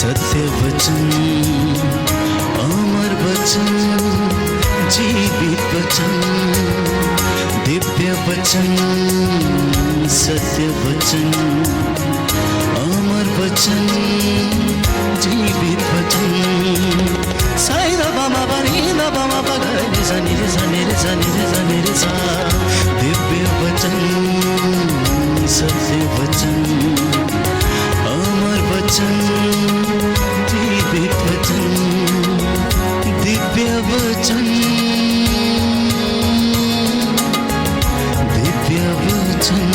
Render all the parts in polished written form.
सत्य वचन, अमर वचन, जीवित वचन, दिव्य वचन, सत्य वचन, अमर वचन, जीवित वचन। साई दा बामा बनी दा बामा बगरे रे सा नी रे सा नी रे सा नी रे सा नी रे सा। दिव्य वचन, सत्य वचन, अमर वचन, जीवित वचन, दिव्य वचन, दिव्य वचन।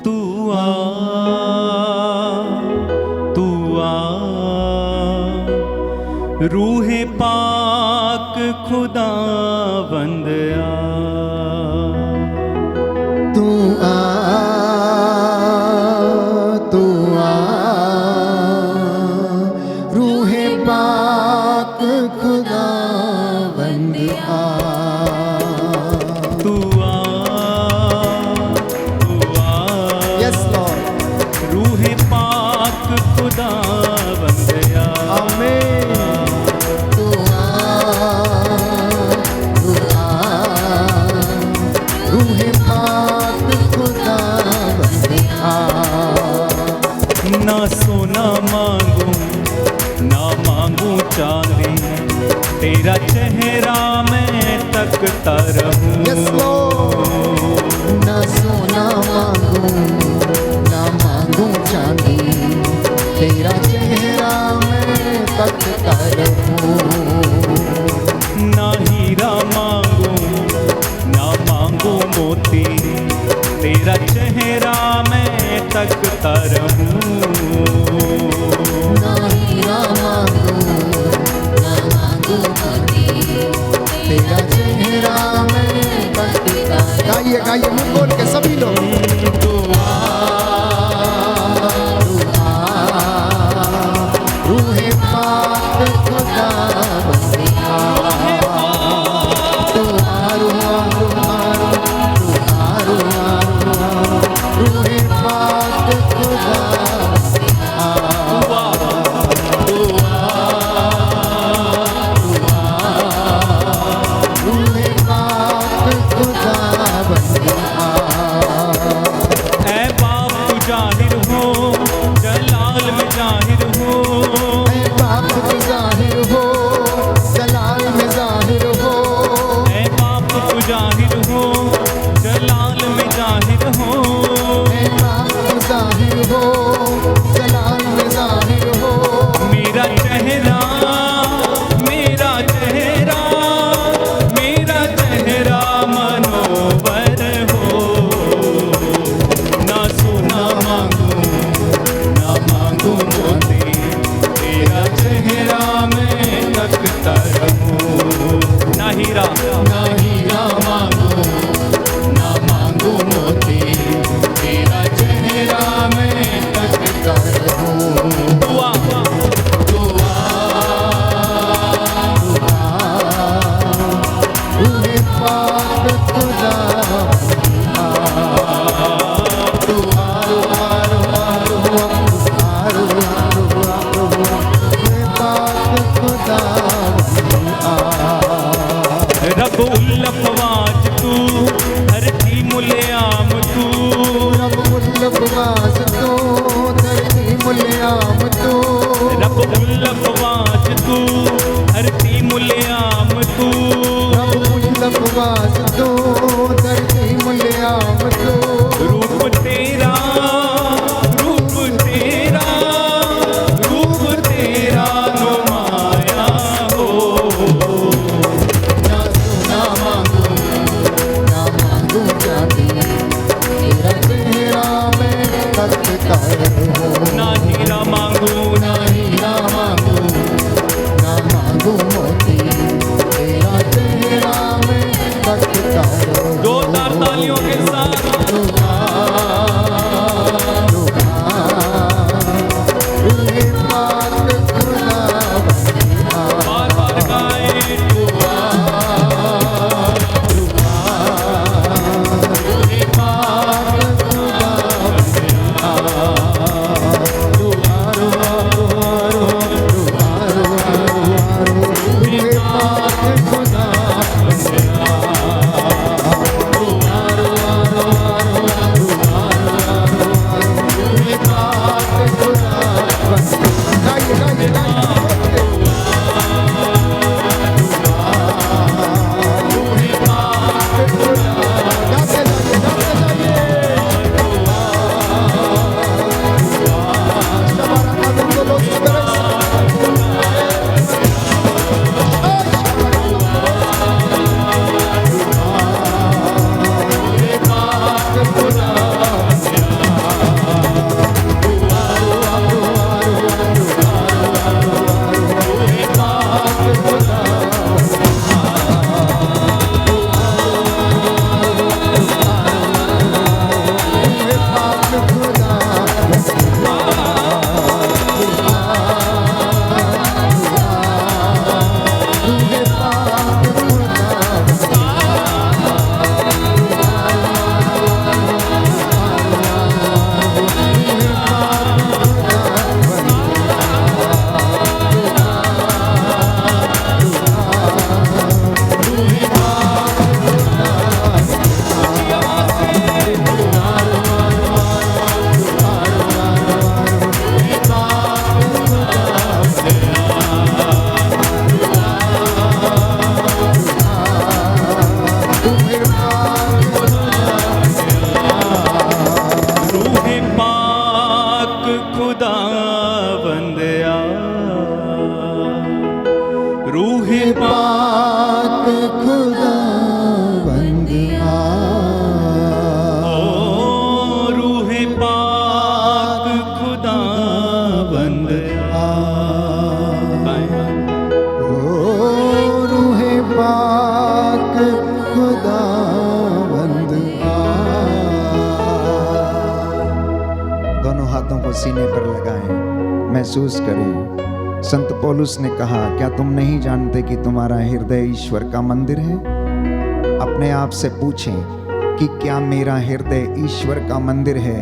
तू आ रूहे पाक खुदावंद आ। तू आ रूहे पाक खुदावंद आ। तू आ यस लॉर्ड, रूहे पाक खुदावंद आ। आमीन। तू आ रूहे पाक खुदावंद आ। ना सोना मांगू ना मांगू चांदी, तेरा चेहरा मैं तकता रहूं। यस लॉर्ड, ना सोना मांगू ना मांगू चांदी, तेरा चेहरा मैं तकता रहूं। ना हीरा मांगू ना मांगू मोती, तेरा चेहरा मैं तकता रहूं। ना हीरा मांगू ना मांगू मोती, तेरा चेहरा मैं तकता। गाइए गाइए मुंह खोल के सभी लोग। तू रूहे पाक खुदावंद आ। तू रूहे पाक खुदावंद आ। रूहे पाक खुदावंद आ। ऐ बाप तू जाहिर हो, जलाल में जाहिर हो। ऐ बाप तू जाहिर हो, जलाल में जाहिर हो। ऐ बाप तू जाहिर हो, जलाल में जाहिर हो। ऐ बाप तू जाहिर हो, जलाल में जाहिर हो। मेरा चेहरा मेरा चेहरा मेरा चेहरा मनोवर हो। ना सोना मांगू ना मांगू मोती, तेरा चेहरा मैं तकता रहूं। ना हीरा मांगू ना मांगू मोती, तेरा चेहरा मैं तकता रहूं। दुआ रूहे पाक खुदावंद आ। तू रूहे पाक खुदावंद आ। रब उल अफ़वाज रूहे पाक खुदा रूहे पाक खुदा गाइए गाइए गाइए रूहे पाक खुदा गाते जाइए रूहे पाक खुदा बंदिया ओ रूहे पाक खुदा बंदिया ओ रूहे पाक खुदा बंदिया। दोनों हाथों को सीने पर लगाएं, महसूस करें। संत पौलुस ने कहा, क्या तुम नहीं जानते कि तुम्हारा हृदय ईश्वर का मंदिर है? अपने आप से पूछें कि क्या मेरा हृदय ईश्वर का मंदिर है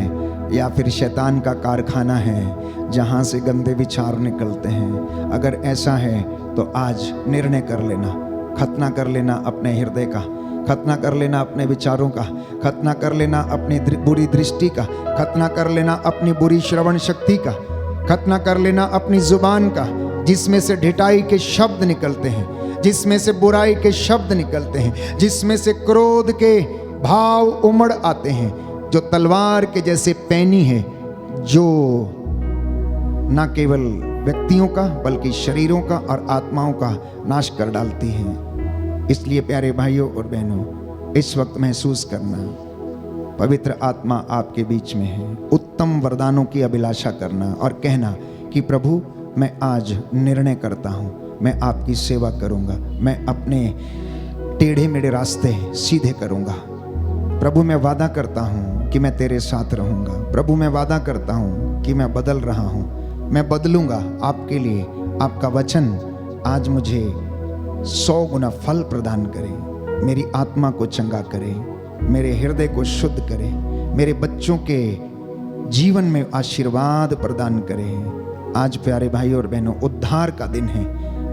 या फिर शैतान का कारखाना है जहां से गंदे विचार निकलते हैं। अगर ऐसा है तो आज निर्णय कर लेना, खतना कर लेना अपने हृदय का, खतना कर लेना अपने विचारों का, खतना कर लेना अपनी बुरी दृष्टि का, खतना कर लेना अपनी बुरी श्रवण शक्ति का, खतना कर लेना अपनी जुबान का, जिसमें से ढिठाई के शब्द निकलते हैं, जिसमें से बुराई के शब्द निकलते हैं, जिसमें से क्रोध के भाव उमड़ आते हैं, जो तलवार के जैसे पैनी है, जो न केवल व्यक्तियों का बल्कि शरीरों का और आत्माओं का नाश कर डालती है। इसलिए प्यारे भाइयों और बहनों, इस वक्त महसूस करना, पवित्र आत्मा आपके बीच में है। उत्तम वरदानों की अभिलाषा करना और कहना कि प्रभु मैं आज निर्णय करता हूँ, मैं आपकी सेवा करूँगा, मैं अपने टेढ़े मेढ़े रास्ते सीधे करूँगा। प्रभु मैं वादा करता हूँ कि मैं तेरे साथ रहूँगा। प्रभु मैं वादा करता हूँ कि मैं बदल रहा हूँ, मैं बदलूँगा आपके लिए। आपका वचन आज मुझे 100 गुना फल प्रदान करे, मेरी आत्मा को चंगा करे, मेरे हृदय को शुद्ध करे, मेरे बच्चों के जीवन में आशीर्वाद प्रदान करे। आज प्यारे भाई और बहनों, उद्धार का दिन है,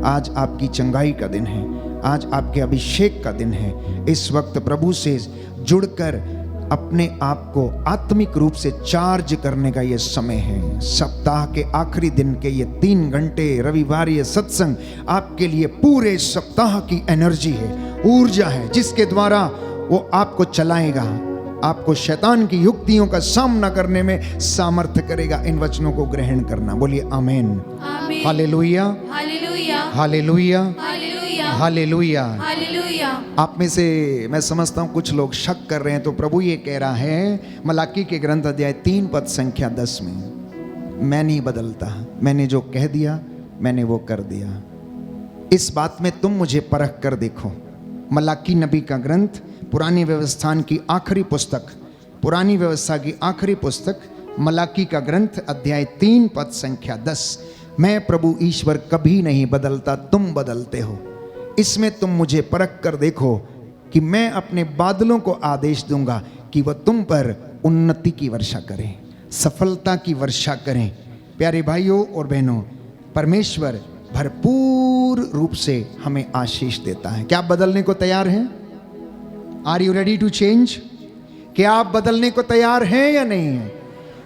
आज आपकी चंगाई का दिन है, आज आपके अभिषेक का दिन है। इस वक्त प्रभु से जुड़कर अपने आप को आत्मिक रूप से चार्ज करने का ये समय है। सप्ताह के आखिरी दिन के ये 3 घंटे रविवार ये सत्संग आपके लिए पूरे सप्ताह की एनर्जी है, ऊर्जा है, जिसके द्वारा वो आपको चलाएगा, आपको शैतान की युक्तियों का सामना करने में सामर्थ्य करेगा। इन वचनों को ग्रहण करना। बोलिए आमीन। Hallelujah, hallelujah, hallelujah, hallelujah, hallelujah. Hallelujah. आप में से मैं समझता हूँ कुछ लोग शक कर रहे हैं, तो प्रभु ये कह रहा है मलाकी के ग्रंथ अध्याय 3 पद संख्या 10 में, मैं नहीं बदलता, मैंने जो कह दिया मैंने वो कर दिया। इस बात में तुम मुझे परख कर देखो। मलाकी नबी का ग्रंथ, पुरानी व्यवस्था की आखिरी पुस्तक, पुरानी व्यवस्था की आखिरी पुस्तक मलाकी का ग्रंथ अध्याय 3 पद संख्या 10, मैं प्रभु ईश्वर कभी नहीं बदलता, तुम बदलते हो। इसमें तुम मुझे परख कर देखो कि मैं अपने बादलों को आदेश दूंगा कि वह तुम पर उन्नति की वर्षा करें, सफलता की वर्षा करें। प्यारे भाइयों और बहनों, परमेश्वर भरपूर भरपूर रूप से हमें आशीष देता है। क्या आप बदलने को तैयार हैं? Are you ready to change? क्या आप बदलने को तैयार हैं या नहीं हैं?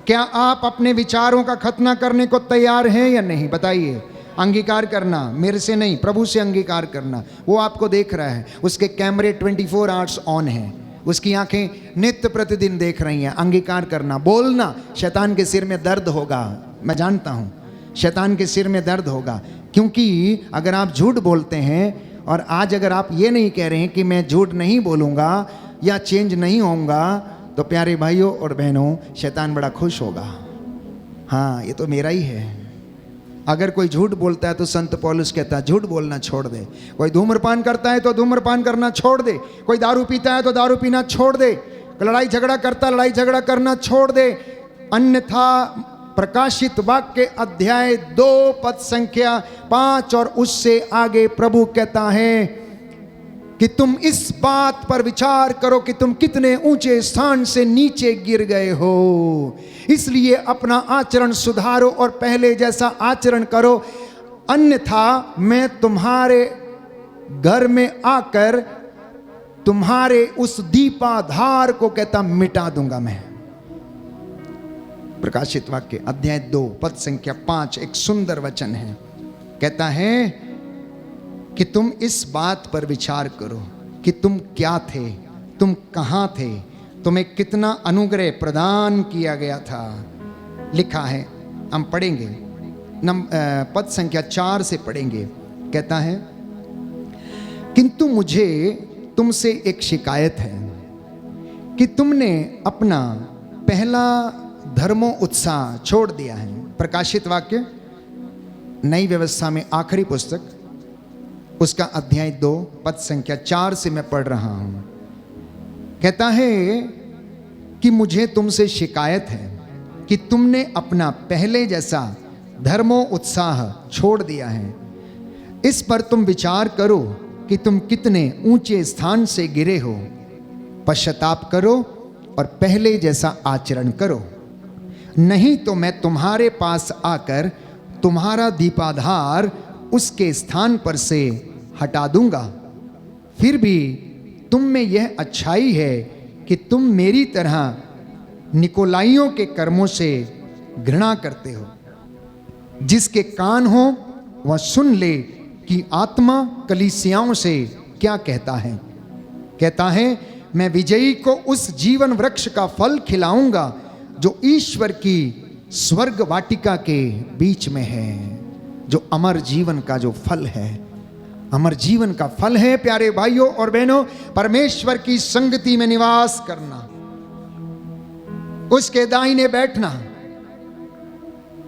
क्या आप अपने विचारों का खतना करने को तैयार हैं या नहीं? बताइए। अंगीकार करना, मेरे से नहीं, प्रभु से अंगीकार करना। वो आपको देख रहा है, उसके कैमरे 24 आवर्स ऑन हैं, उसकी आंखें नित्य प्रतिदिन देख रही हैं। अंगीकार करना, बोलना। शैतान के सिर में दर्द होगा, मैं जानता हूँ, शैतान के सिर में दर्द होगा, क्योंकि अगर आप झूठ बोलते हैं और आज अगर आप ये नहीं कह रहे हैं कि मैं झूठ नहीं बोलूँगा या चेंज नहीं होऊंगा, तो प्यारे भाइयों और बहनों, शैतान बड़ा खुश होगा। हाँ, ये तो मेरा ही है। अगर कोई झूठ बोलता है तो संत पौलुस कहता है झूठ बोलना छोड़ दे। कोई धूम्रपान करता है तो धूम्रपान करना छोड़ दे। कोई दारू पीता है तो दारू पीना छोड़ दे। लड़ाई झगड़ा करता है, लड़ाई झगड़ा करना छोड़ दे। अन्यथा प्रकाशित वाक्य अध्याय 2 पद संख्या 5 और उससे आगे प्रभु कहता है कि तुम इस बात पर विचार करो कि तुम कितने ऊंचे स्थान से नीचे गिर गए हो, इसलिए अपना आचरण सुधारो और पहले जैसा आचरण करो, अन्यथा मैं तुम्हारे घर में आकर तुम्हारे उस दीपाधार को कहता मिटा दूंगा मैं। प्रकाशित वाक्य अध्याय 2 पद संख्या 5 एक सुंदर वचन है। कहता है कि तुम इस बात पर विचार करो कि तुम क्या थे, तुम कहाँ थे, तुम्हें कितना अनुग्रह प्रदान किया गया था। लिखा है, हम पढ़ेंगे, पद संख्या 4 से पढ़ेंगे। कहता है किंतु मुझे तुमसे एक शिकायत है कि तुमने अपना पहला धर्मो उत्साह छोड़ दिया है। प्रकाशित वाक्य नई व्यवस्था में आखिरी पुस्तक, उसका अध्याय 2 पद संख्या 4 से मैं पढ़ रहा हूं। कहता है कि मुझे तुमसे शिकायत है कि तुमने अपना पहले जैसा धर्मो उत्साह छोड़ दिया है। इस पर तुम विचार करो कि तुम कितने ऊंचे स्थान से गिरे हो। पश्चाताप करो और पहले जैसा आचरण करो, नहीं तो मैं तुम्हारे पास आकर तुम्हारा दीपाधार उसके स्थान पर से हटा दूंगा। फिर भी तुम में यह अच्छाई है कि तुम मेरी तरह निकोलाइयों के कर्मों से घृणा करते हो। जिसके कान हो वह सुन ले कि आत्मा कलीसियाओं से क्या कहता है। कहता है मैं विजयी को उस जीवन वृक्ष का फल खिलाऊंगा जो ईश्वर की स्वर्ग वाटिका के बीच में है, जो अमर जीवन का जो फल है, अमर जीवन का फल है। प्यारे भाइयों और बहनों, परमेश्वर की संगति में निवास करना, उसके दाहिने बैठना,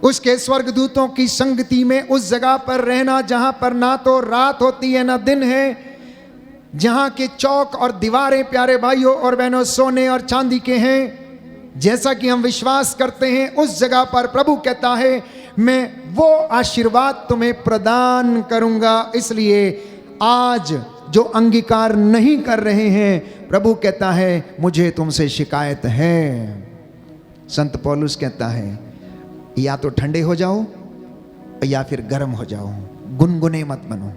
उसके स्वर्गदूतों की संगति में उस जगह पर रहना जहां पर ना तो रात होती है ना दिन है, जहां के चौक और दीवारें प्यारे भाइयों और बहनों सोने और चांदी के हैं, जैसा कि हम विश्वास करते हैं, उस जगह पर प्रभु कहता है मैं वो आशीर्वाद तुम्हें प्रदान करूंगा। इसलिए आज जो अंगीकार नहीं कर रहे हैं, प्रभु कहता है मुझे तुमसे शिकायत है। संत पौलुस कहता है या तो ठंडे हो जाओ या फिर गर्म हो जाओ, गुनगुने मत बनो,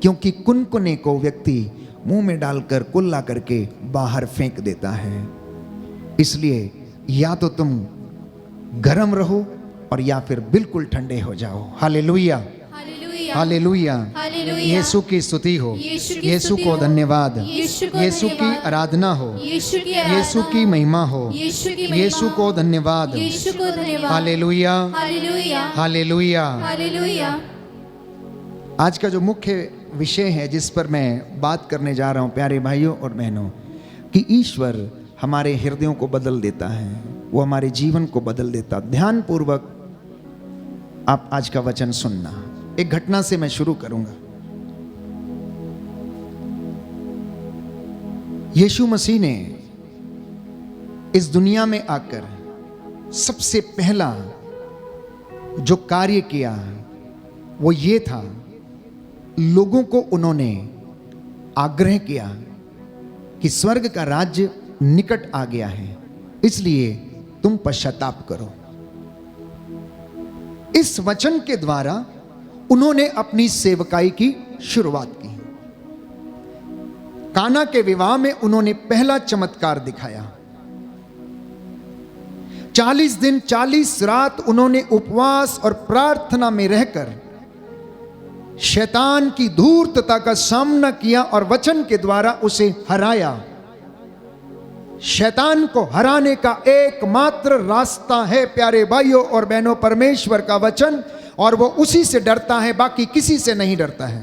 क्योंकि कुनकुने को व्यक्ति मुंह में डालकर कुल्ला करके बाहर फेंक देता है। इसलिए या तो तुम गर्म रहो और या फिर बिल्कुल ठंडे हो जाओ। Hallelujah, hallelujah, hallelujah. हालेलुया। यीशु की स्तुति हो, यीशु को धन्यवाद, यीशु की आराधना हो, यीशु की महिमा हो, यीशु को धन्यवाद, यीशु को धन्यवाद। Hallelujah, hallelujah, hallelujah. हालेलुया। आज का जो मुख्य विषय है जिस पर मैं बात करने जा रहा हूं प्यारे भाइयों और बहनों, कि ईश्वर हमारे हृदयों को बदल देता है, वो हमारे जीवन को बदल देता। ध्यान पूर्वक आप आज का वचन सुनना। एक घटना से मैं शुरू करूंगा। यीशु मसीह ने इस दुनिया में आकर सबसे पहला जो कार्य किया वो ये था, लोगों को उन्होंने आग्रह किया कि स्वर्ग का राज्य निकट आ गया है, इसलिए तुम पश्चाताप करो। इस वचन के द्वारा उन्होंने अपनी सेवकाई की शुरुआत की। काना के विवाह में उन्होंने पहला चमत्कार दिखाया। 40 दिन 40 रात उन्होंने उपवास और प्रार्थना में रहकर शैतान की धूर्तता का सामना किया और वचन के द्वारा उसे हराया। शैतान को हराने का एकमात्र रास्ता है प्यारे भाइयों और बहनों परमेश्वर का वचन, और वो उसी से डरता है, बाकी किसी से नहीं डरता है,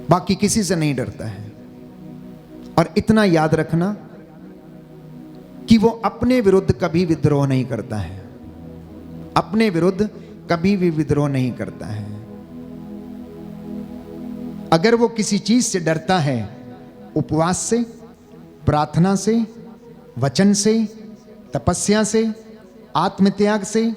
बाकी किसी से नहीं डरता है। और इतना याद रखना कि वो अपने विरुद्ध कभी विद्रोह नहीं करता है, अपने विरुद्ध कभी भी विद्रोह नहीं करता है। अगर वो किसी चीज से डरता है, उपवास से, प्रार्थना से, वचन से, तपस्या से, आत्मत्याग से,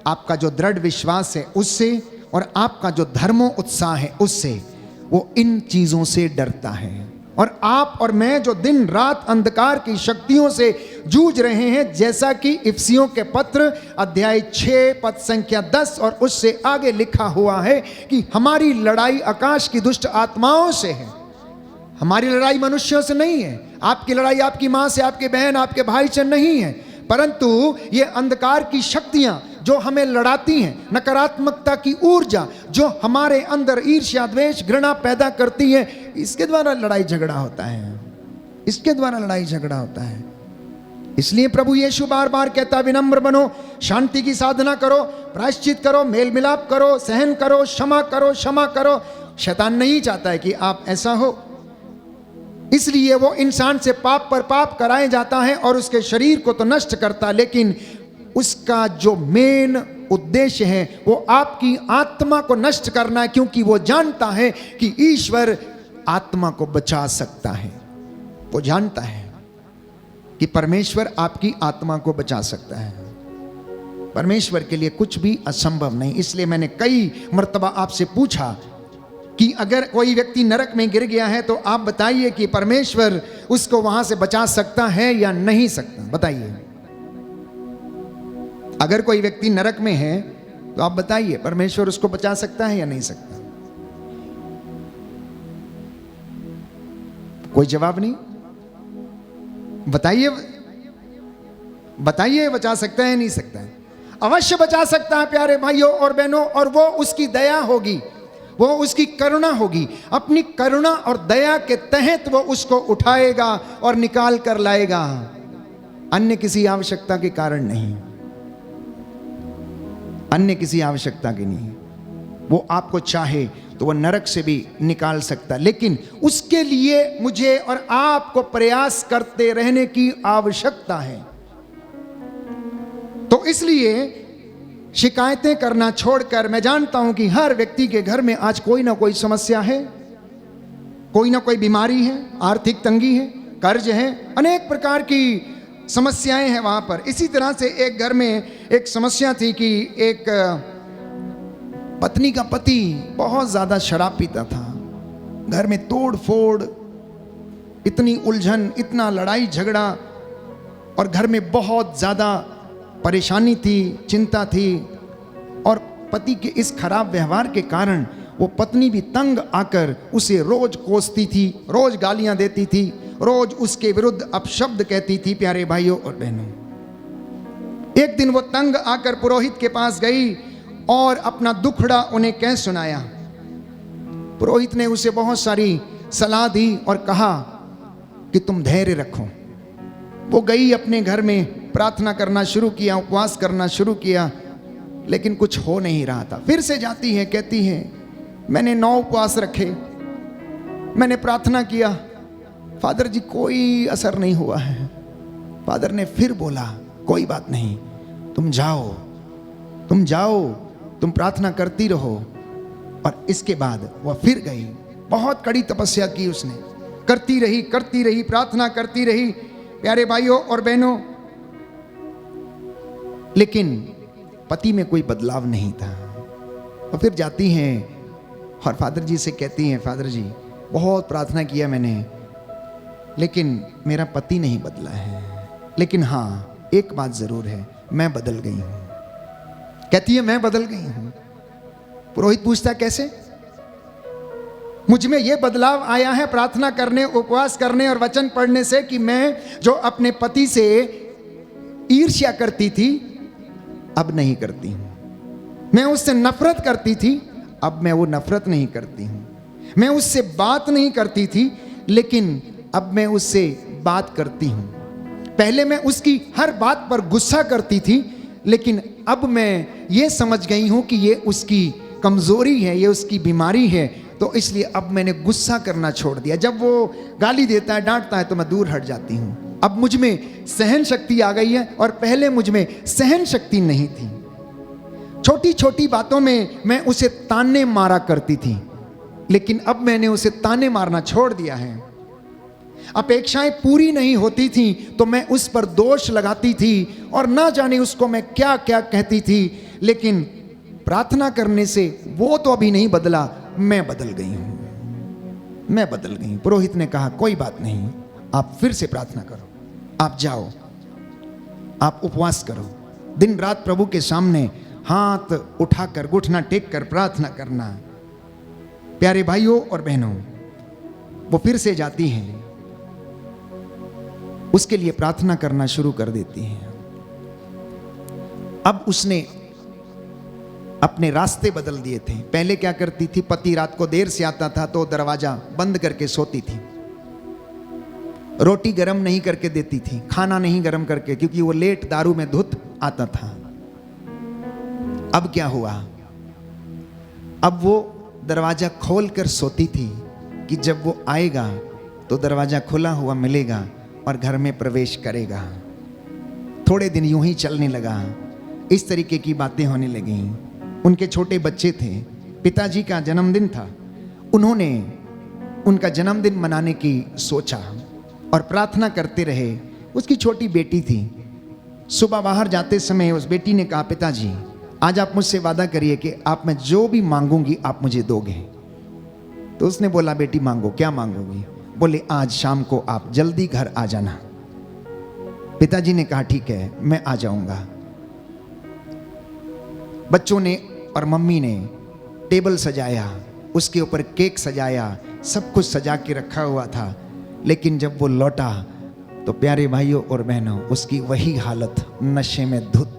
आपका जो दृढ़ विश्वास है उससे, और आपका जो धर्मो उत्साह है उससे, वो इन चीजों से डरता है। और आप और मैं जो दिन रात अंधकार की शक्तियों से जूझ रहे हैं, जैसा कि इफिसियों के पत्र अध्याय 6 पद संख्या 10 और उससे आगे लिखा हुआ है कि हमारी लड़ाई आकाश की दुष्ट आत्माओं से है, हमारी लड़ाई मनुष्यों से नहीं है। आपकी लड़ाई आपकी मां से, आपके बहन, आपके भाई से नहीं है, परंतु ये अंधकार की शक्तियां जो हमें लड़ाती हैं, नकारात्मकता की ऊर्जा जो हमारे अंदर ईर्ष्या, द्वेष, घृणा पैदा करती है, इसके द्वारा लड़ाई झगड़ा होता है, इसके द्वारा लड़ाई झगड़ा होता है। इसलिए प्रभु यीशु बार बार कहता, विनम्र बनो, शांति की साधना करो, प्रायश्चित करो, मेल मिलाप करो, सहन करो, क्षमा करो, क्षमा करो। शैतान नहीं चाहता है कि आप ऐसा हो, इसलिए वो इंसान से पाप पर पाप कराए जाता है और उसके शरीर को तो नष्ट करता, लेकिन उसका जो मेन उद्देश्य है वो आपकी आत्मा को नष्ट करना है, क्योंकि वो जानता है कि ईश्वर आत्मा को बचा सकता है। वो जानता है कि परमेश्वर आपकी आत्मा को बचा सकता है। परमेश्वर के लिए कुछ भी असंभव नहीं। इसलिए मैंने कई मर्तबा आपसे पूछा कि अगर कोई व्यक्ति नरक में गिर गया है तो आप बताइए कि परमेश्वर उसको वहां से बचा सकता है या नहीं सकता, बताइए। अगर कोई व्यक्ति नरक में है तो आप बताइए परमेश्वर उसको बचा सकता है या नहीं सकता? कोई जवाब नहीं। बताइए, बताइए बचा सकता है नहीं सकता है? अवश्य बचा सकता है प्यारे भाइयों और बहनों, और वो उसकी दया होगी, वो उसकी करुणा होगी। अपनी करुणा और दया के तहत वो उसको उठाएगा और निकाल कर लाएगा, अन्य किसी आवश्यकता के कारण नहीं, अन्य किसी आवश्यकता की नहीं। वो आपको चाहे तो वो नरक से भी निकाल सकता, लेकिन उसके लिए मुझे और आपको प्रयास करते रहने की आवश्यकता है। तो इसलिए शिकायतें करना छोड़कर, मैं जानता हूं कि हर व्यक्ति के घर में आज कोई ना कोई समस्या है, कोई ना कोई बीमारी है, आर्थिक तंगी है, कर्ज है, अनेक प्रकार की समस्याएं हैं वहां पर। इसी तरह से एक घर में एक समस्या थी कि एक पत्नी का पति बहुत ज्यादा शराब पीता था, घर में तोड़ फोड़, इतनी उलझन, इतना लड़ाई झगड़ा, और घर में बहुत ज्यादा परेशानी थी, चिंता थी। और पति के इस खराब व्यवहार के कारण वो पत्नी भी तंग आकर उसे रोज कोसती थी, रोज गालियां देती थी, रोज उसके विरुद्ध अपशब्द कहती थी। प्यारे भाइयों और बहनों, एक दिन वो तंग आकर पुरोहित के पास गई और अपना दुखड़ा उन्हें कह सुनाया। पुरोहित ने उसे बहुत सारी सलाह दी और कहा कि तुम धैर्य रखो। वो गई अपने घर में, प्रार्थना करना शुरू किया, उपवास करना शुरू किया, लेकिन कुछ हो नहीं रहा था। फिर से जाती है, कहती है मैंने 9 उपवास रखे, मैंने प्रार्थना किया, फादर जी कोई असर नहीं हुआ है। फादर ने फिर बोला कोई बात नहीं, तुम जाओ, तुम जाओ, तुम प्रार्थना करती रहो। और इसके बाद वह फिर गई, बहुत कड़ी तपस्या की उसने, करती रही, प्रार्थना करती रही प्यारे भाइयों और बहनों, लेकिन पति में कोई बदलाव नहीं था। और फिर जाती हैं और फादर जी से कहती हैं, फादर जी बहुत प्रार्थना किया मैंने, लेकिन मेरा पति नहीं बदला है, लेकिन हाँ एक बात जरूर है, मैं बदल गई हूं। कहती है मैं बदल गई हूं। पुरोहित पूछता कैसे? मुझ में यह बदलाव आया है प्रार्थना करने, उपवास करने और वचन पढ़ने से कि मैं जो अपने पति से ईर्ष्या करती थी अब नहीं करती हूं। मैं उससे नफरत करती थी, अब मैं वो नफरत नहीं करती हूं। मैं उससे बात नहीं करती थी, लेकिन अब मैं उससे बात करती हूं। पहले मैं उसकी हर बात पर गुस्सा करती थी, लेकिन अब मैं ये समझ गई हूं कि ये उसकी कमजोरी है, ये उसकी बीमारी है, तो इसलिए अब मैंने गुस्सा करना छोड़ दिया। जब वो गाली देता है, डांटता है, तो मैं दूर हट जाती हूं। अब मुझ में सहन शक्ति आ गई है और पहले मुझ में सहन शक्ति नहीं थी। छोटी छोटी बातों में मैं उसे ताने मारा करती थी, लेकिन अब मैंने उसे ताने मारना छोड़ दिया है। अपेक्षाएं पूरी नहीं होती थी तो मैं उस पर दोष लगाती थी और ना जाने उसको मैं क्या क्या कहती थी, लेकिन प्रार्थना करने से वो तो अभी नहीं बदला, मैं बदल गई हूं, मैं बदल गई। पुरोहित ने कहा कोई बात नहीं, आप फिर से प्रार्थना करो, आप जाओ, आप उपवास करो, दिन रात प्रभु के सामने हाथ उठाकर, घुटना टेक कर प्रार्थना करना। प्यारे भाइयों और बहनों, वो फिर से जाती हैं, उसके लिए प्रार्थना करना शुरू कर देती हैं। अब उसने अपने रास्ते बदल दिए थे। पहले क्या करती थी, पति रात को देर से आता था तो दरवाजा बंद करके सोती थी, रोटी गरम नहीं करके देती थी, खाना नहीं गरम करके, क्योंकि वो लेट दारू में धुत आता था। अब क्या हुआ, अब वो दरवाजा खोल कर सोती थी कि जब वो आएगा तो दरवाजा खुला हुआ मिलेगा और घर में प्रवेश करेगा। थोड़े दिन यूं ही चलने लगा, इस तरीके की बातें होने लगी। उनके छोटे बच्चे थे, पिताजी का जन्मदिन था, उन्होंने उनका जन्मदिन मनाने की सोचा और प्रार्थना करते रहे। उसकी छोटी बेटी थी, सुबह बाहर जाते समय उस बेटी ने कहा, पिताजी आज आप मुझसे वादा करिए कि आप मैं जो भी मांगूंगी आप मुझे दोगे। तो उसने बोला, बेटी मांगो, क्या मांगोगी? बोले, आज शाम को आप जल्दी घर आ जाना। पिताजी ने कहा ठीक है, मैं आ जाऊंगा। बच्चों ने और मम्मी ने टेबल सजाया, उसके ऊपर केक सजाया, सब कुछ सजा के रखा हुआ था। लेकिन जब वो लौटा तो प्यारे भाइयों और बहनों, उसकी वही हालत, नशे में धुत,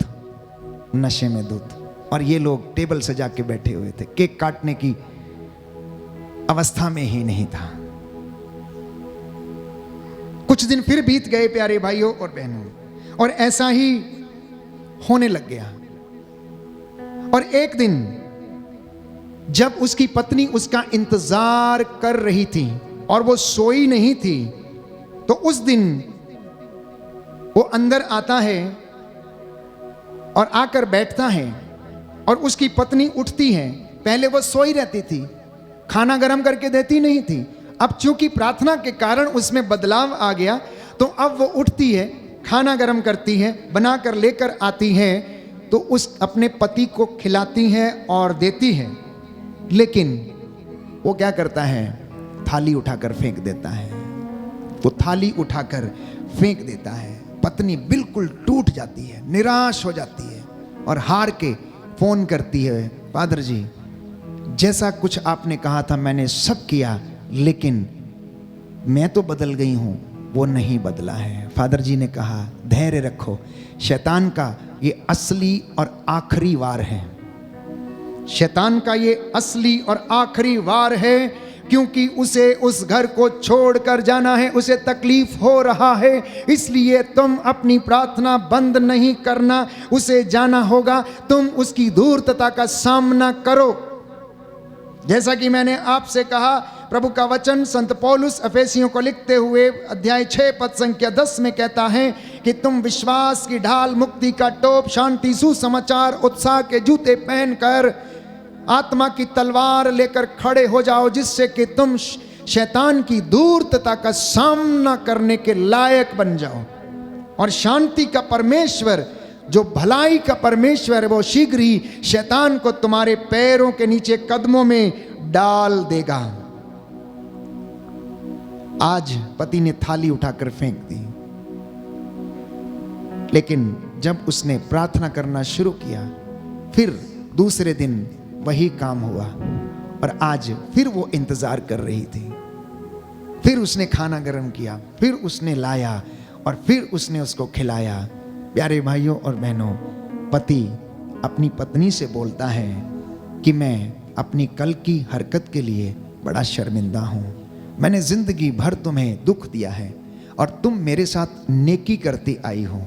नशे में धुत। और ये लोग टेबल सजा के बैठे हुए थे, केक काटने की अवस्था में ही नहीं था। कुछ दिन फिर बीत गए प्यारे भाइयों और बहनों, और ऐसा ही होने लग गया। और एक दिन जब उसकी पत्नी उसका इंतजार कर रही थी और वो सोई नहीं थी, तो उस दिन वो अंदर आता है और आकर बैठता है और उसकी पत्नी उठती है। पहले वो सोई रहती थी, खाना गरम करके देती नहीं थी। अब चूंकि प्रार्थना के कारण उसमें बदलाव आ गया, तो अब वो उठती है, खाना गरम करती है, बनाकर लेकर आती है, तो उस अपने पति को खिलाती है और देती है। लेकिन वो क्या करता है, थाली उठाकर फेंक देता है। वो थाली उठाकर फेंक देता है। पत्नी बिल्कुल टूट जाती है, निराश हो जाती है और हार के फोन करती है, फादर जी जैसा कुछ आपने कहा था मैंने सब किया, लेकिन मैं तो बदल गई हूं, वो नहीं बदला है। फादर जी ने कहा, धैर्य रखो, शैतान का ये असली और आखिरी वार है। शैतान का ये असली और आखिरी वार है, क्योंकि उसे उस घर को छोड़कर जाना है, उसे तकलीफ हो रहा है। इसलिए तुम अपनी प्रार्थना बंद नहीं करना, उसे जाना होगा। तुम उसकी धूर्तता का सामना करो। जैसा कि मैंने आपसे कहा, प्रभु का वचन संत पौलुस एफेसियों को लिखते हुए अध्याय 6 पद संख्या 10 में कहता है कि तुम विश्वास की ढाल, मुक्ति का टोप, शांति, सुसमाचार, उत्साह के जूते पहनकर आत्मा की तलवार लेकर खड़े हो जाओ, जिससे कि तुम शैतान की धूर्तता का सामना करने के लायक बन जाओ। और शांति का परमेश्वर, जो भलाई का परमेश्वर है, वो शीघ्र ही शैतान को तुम्हारे पैरों के नीचे, कदमों में डाल देगा। आज पति ने थाली उठाकर फेंक दी, लेकिन जब उसने प्रार्थना करना शुरू किया, फिर दूसरे दिन वही काम हुआ और आज फिर वो इंतजार कर रही थी। फिर उसने खाना गर्म किया, फिर उसने लाया और फिर उसने उसको खिलाया। प्यारे भाइयों और बहनों, पति अपनी पत्नी से बोलता है कि मैं अपनी कल की हरकत के लिए बड़ा शर्मिंदा हूँ। मैंने जिंदगी भर तुम्हें दुख दिया है और तुम मेरे साथ नेकी करती आई हो।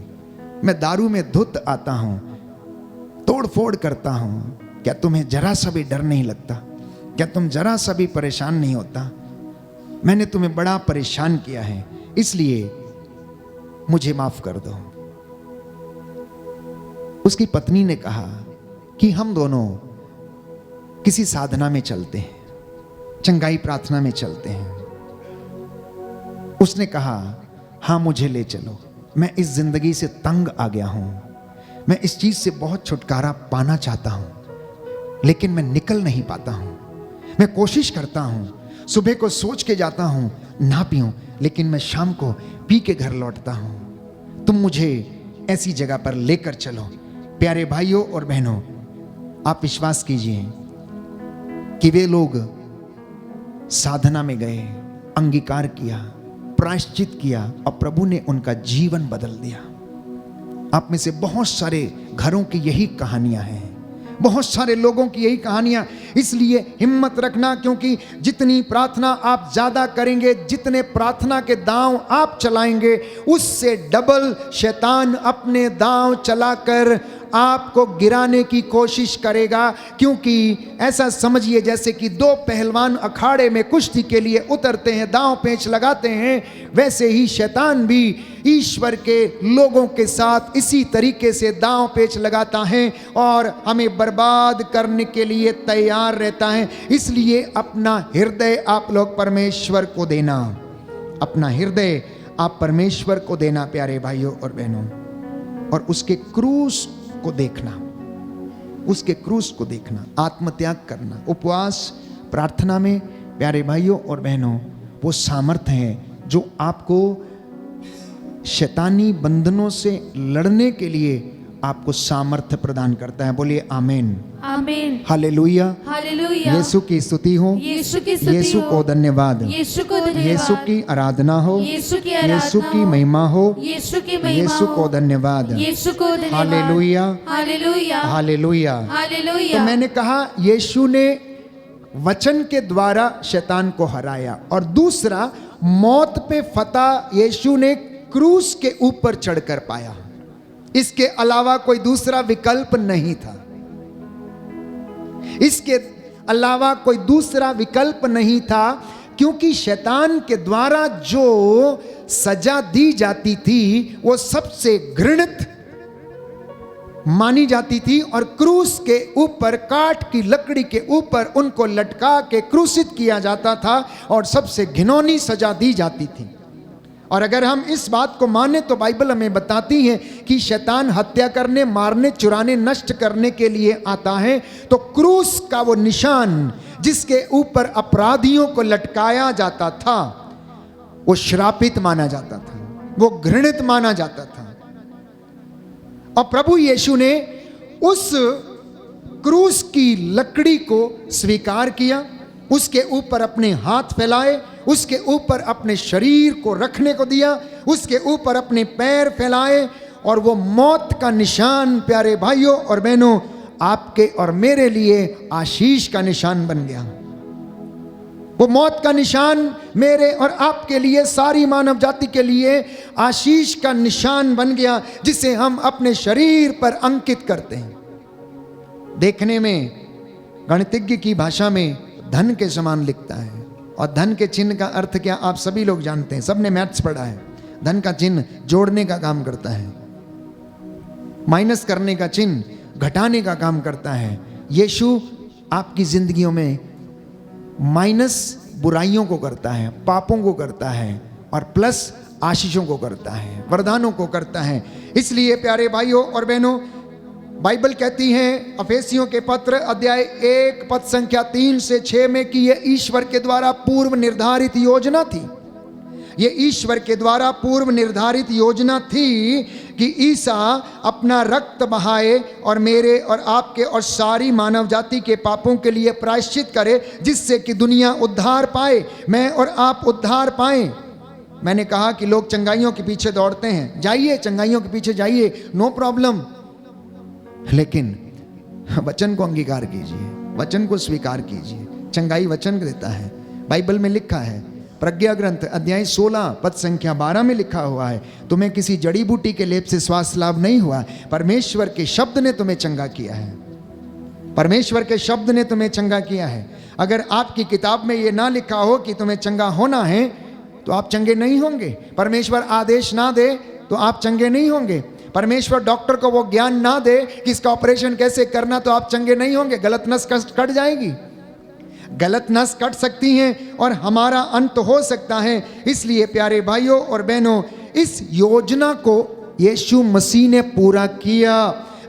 मैं दारू में धुत आता हूँ, तोड़ फोड़ करता हूँ। क्या तुम्हें जरा सा भी डर नहीं लगता? क्या तुम जरा सा भी परेशान नहीं होता? मैंने तुम्हें बड़ा परेशान किया है, इसलिए मुझे माफ कर दो। उसकी पत्नी ने कहा कि हम दोनों किसी साधना में चलते हैं, चंगाई प्रार्थना में चलते हैं। उसने कहा, हाँ मुझे ले चलो, मैं इस जिंदगी से तंग आ गया हूं, मैं इस चीज से बहुत छुटकारा पाना चाहता हूं, लेकिन मैं निकल नहीं पाता हूं। मैं कोशिश करता हूं, सुबह को सोच के जाता हूं ना पीऊं, लेकिन मैं शाम को पी के घर लौटता हूं। तुम मुझे ऐसी जगह पर लेकर चलो। प्यारे भाइयों और बहनों, आप विश्वास कीजिए कि वे लोग साधना में गए, अंगीकार किया, प्रायश्चित किया और प्रभु ने उनका जीवन बदल दिया। आप में से बहुत सारे घरों की यही कहानियां हैं, बहुत सारे लोगों की यही कहानियां। इसलिए हिम्मत रखना, क्योंकि जितनी प्रार्थना आप ज्यादा करेंगे, जितने प्रार्थना के दांव आप चलाएंगे, उससे डबल शैतान अपने दांव चलाकर आपको गिराने की कोशिश करेगा। क्योंकि ऐसा समझिए जैसे कि दो पहलवान अखाड़े में कुश्ती के लिए उतरते हैं, दांव पेंच लगाते हैं, वैसे ही शैतान भी ईश्वर के लोगों के साथ इसी तरीके से दांव पेंच लगाता है और हमें बर्बाद करने के लिए तैयार रहता है। इसलिए अपना हृदय आप लोग परमेश्वर को देना, अपना हृदय आप परमेश्वर को देना प्यारे भाइयों और बहनों, और उसके क्रूस को देखना, उसके क्रूस को देखना, आत्मत्याग करना। उपवास प्रार्थना में प्यारे भाइयों और बहनों वो सामर्थ्य है जो आपको शैतानी बंधनों से लड़ने के लिए आपको सामर्थ्य प्रदान करता है। बोलिए आमीन, आमीन, हालेलुया, हालेलुया। यीशु की स्तुति हो, यीशु की स्तुति यीशु हो, को धन्यवाद, यीशु को धन्यवाद, यीशु की आराधना हो, यीशु की आराधना यीशु की हो, महिमा हो, यीशु की महिमा यीशु हो, को धन्यवाद, यीशु को धन्यवाद, हालेलुया, हालेलुया, हालेलुया। हालेलुया। तो मैंने कहा यीशु ने वचन के द्वारा शैतान को हराया, और दूसरा मौत पे फतह यीशु ने क्रूस के ऊपर चढ़कर पाया। इसके अलावा कोई दूसरा विकल्प नहीं था, इसके अलावा कोई दूसरा विकल्प नहीं था, क्योंकि शैतान के द्वारा जो सजा दी जाती थी वो सबसे घृणित मानी जाती थी, और क्रूस के ऊपर, काठ की लकड़ी के ऊपर उनको लटका के क्रूसित किया जाता था और सबसे घिनौनी सजा दी जाती थी। और अगर हम इस बात को माने तो बाइबल हमें बताती है कि शैतान हत्या करने, मारने, चुराने, नष्ट करने के लिए आता है, तो क्रूस का वो निशान जिसके ऊपर अपराधियों को लटकाया जाता था वो श्रापित माना जाता था, वो घृणित माना जाता था। और प्रभु यीशु ने उस क्रूस की लकड़ी को स्वीकार किया, उसके ऊपर अपने हाथ फैलाए, उसके ऊपर अपने शरीर को रखने को दिया, उसके ऊपर अपने पैर फैलाए, और वो मौत का निशान प्यारे भाइयों और बहनों आपके और मेरे लिए आशीष का निशान बन गया। वो मौत का निशान मेरे और आपके लिए, सारी मानव जाति के लिए आशीष का निशान बन गया, जिसे हम अपने शरीर पर अंकित करते हैं। देखने में गणितज्ञ की भाषा में धन के समान लिखता है, और धन के चिन्ह का अर्थ क्या आप सभी लोग जानते हैं, सबने मैथ्स पढ़ा है। धन का चिन्ह जोड़ने का काम करता है, माइनस करने का चिन्ह घटाने का काम करता है। यीशु आपकी जिंदगियों में माइनस बुराइयों को करता है, पापों को करता है, और प्लस आशीषों को करता है, वरदानों को करता है। इसलिए प्यारे भाइयों और बहनों, बाइबल कहती है अफेसियों के पत्र अध्याय 1 पद संख्या 3 से 6 में कि यह ईश्वर के द्वारा पूर्व निर्धारित योजना थी, ये ईश्वर के द्वारा पूर्व निर्धारित योजना थी कि ईसा अपना रक्त बहाए और मेरे और आपके और सारी मानव जाति के पापों के लिए प्रायश्चित करे, जिससे कि दुनिया उद्धार पाए, मैं और आप उद्धार पाएं। मैंने कहा कि लोग चंगाइयों के पीछे दौड़ते हैं, जाइए चंगाइयों के पीछे जाइए, नो प्रॉब्लम, लेकिन वचन को अंगीकार कीजिए, वचन को स्वीकार कीजिए। चंगाई वचन देता है। बाइबल में लिखा है, प्रज्ञा ग्रंथ अध्याय 16 पद संख्या 12 में लिखा हुआ है, तुम्हें किसी जड़ी बूटी के लेप से स्वास्थ्य लाभ नहीं हुआ, परमेश्वर के शब्द ने तुम्हें चंगा किया है। परमेश्वर के शब्द ने तुम्हें चंगा किया है। अगर आपकी किताब में यह ना लिखा हो कि तुम्हें चंगा होना है तो आप चंगे नहीं होंगे। परमेश्वर आदेश ना दे तो आप चंगे नहीं होंगे। परमेश्वर डॉक्टर को वो ज्ञान ना दे कि इसका ऑपरेशन कैसे करना तो आप चंगे नहीं होंगे। गलत नस कट जाएगी, गलत नस कट सकती हैं और हमारा अंत हो सकता है। इसलिए प्यारे भाइयों और बहनों, इस योजना को यीशु मसीह ने पूरा किया।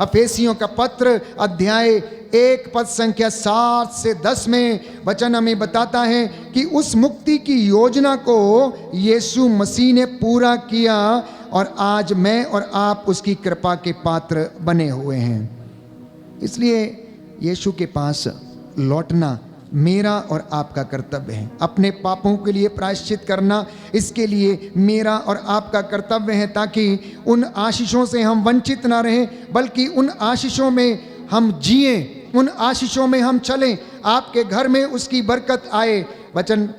अफेसियों का पत्र अध्याय 1 पद संख्या 7 से 10 में वचन हमें बताता है कि उस मुक्ति की योजना को यीशु मसीह ने पूरा किया और आज मैं और आप उसकी कृपा के पात्र बने हुए हैं। इसलिए यीशु के पास लौटना मेरा और आपका कर्तव्य है। अपने पापों के लिए प्रायश्चित करना, इसके लिए मेरा और आपका कर्तव्य है, ताकि उन आशीषों से हम वंचित ना रहें, बल्कि उन आशीषों में हम जिएं, उन आशीषों में हम चलें, आपके घर में उसकी बरकत आए। वचन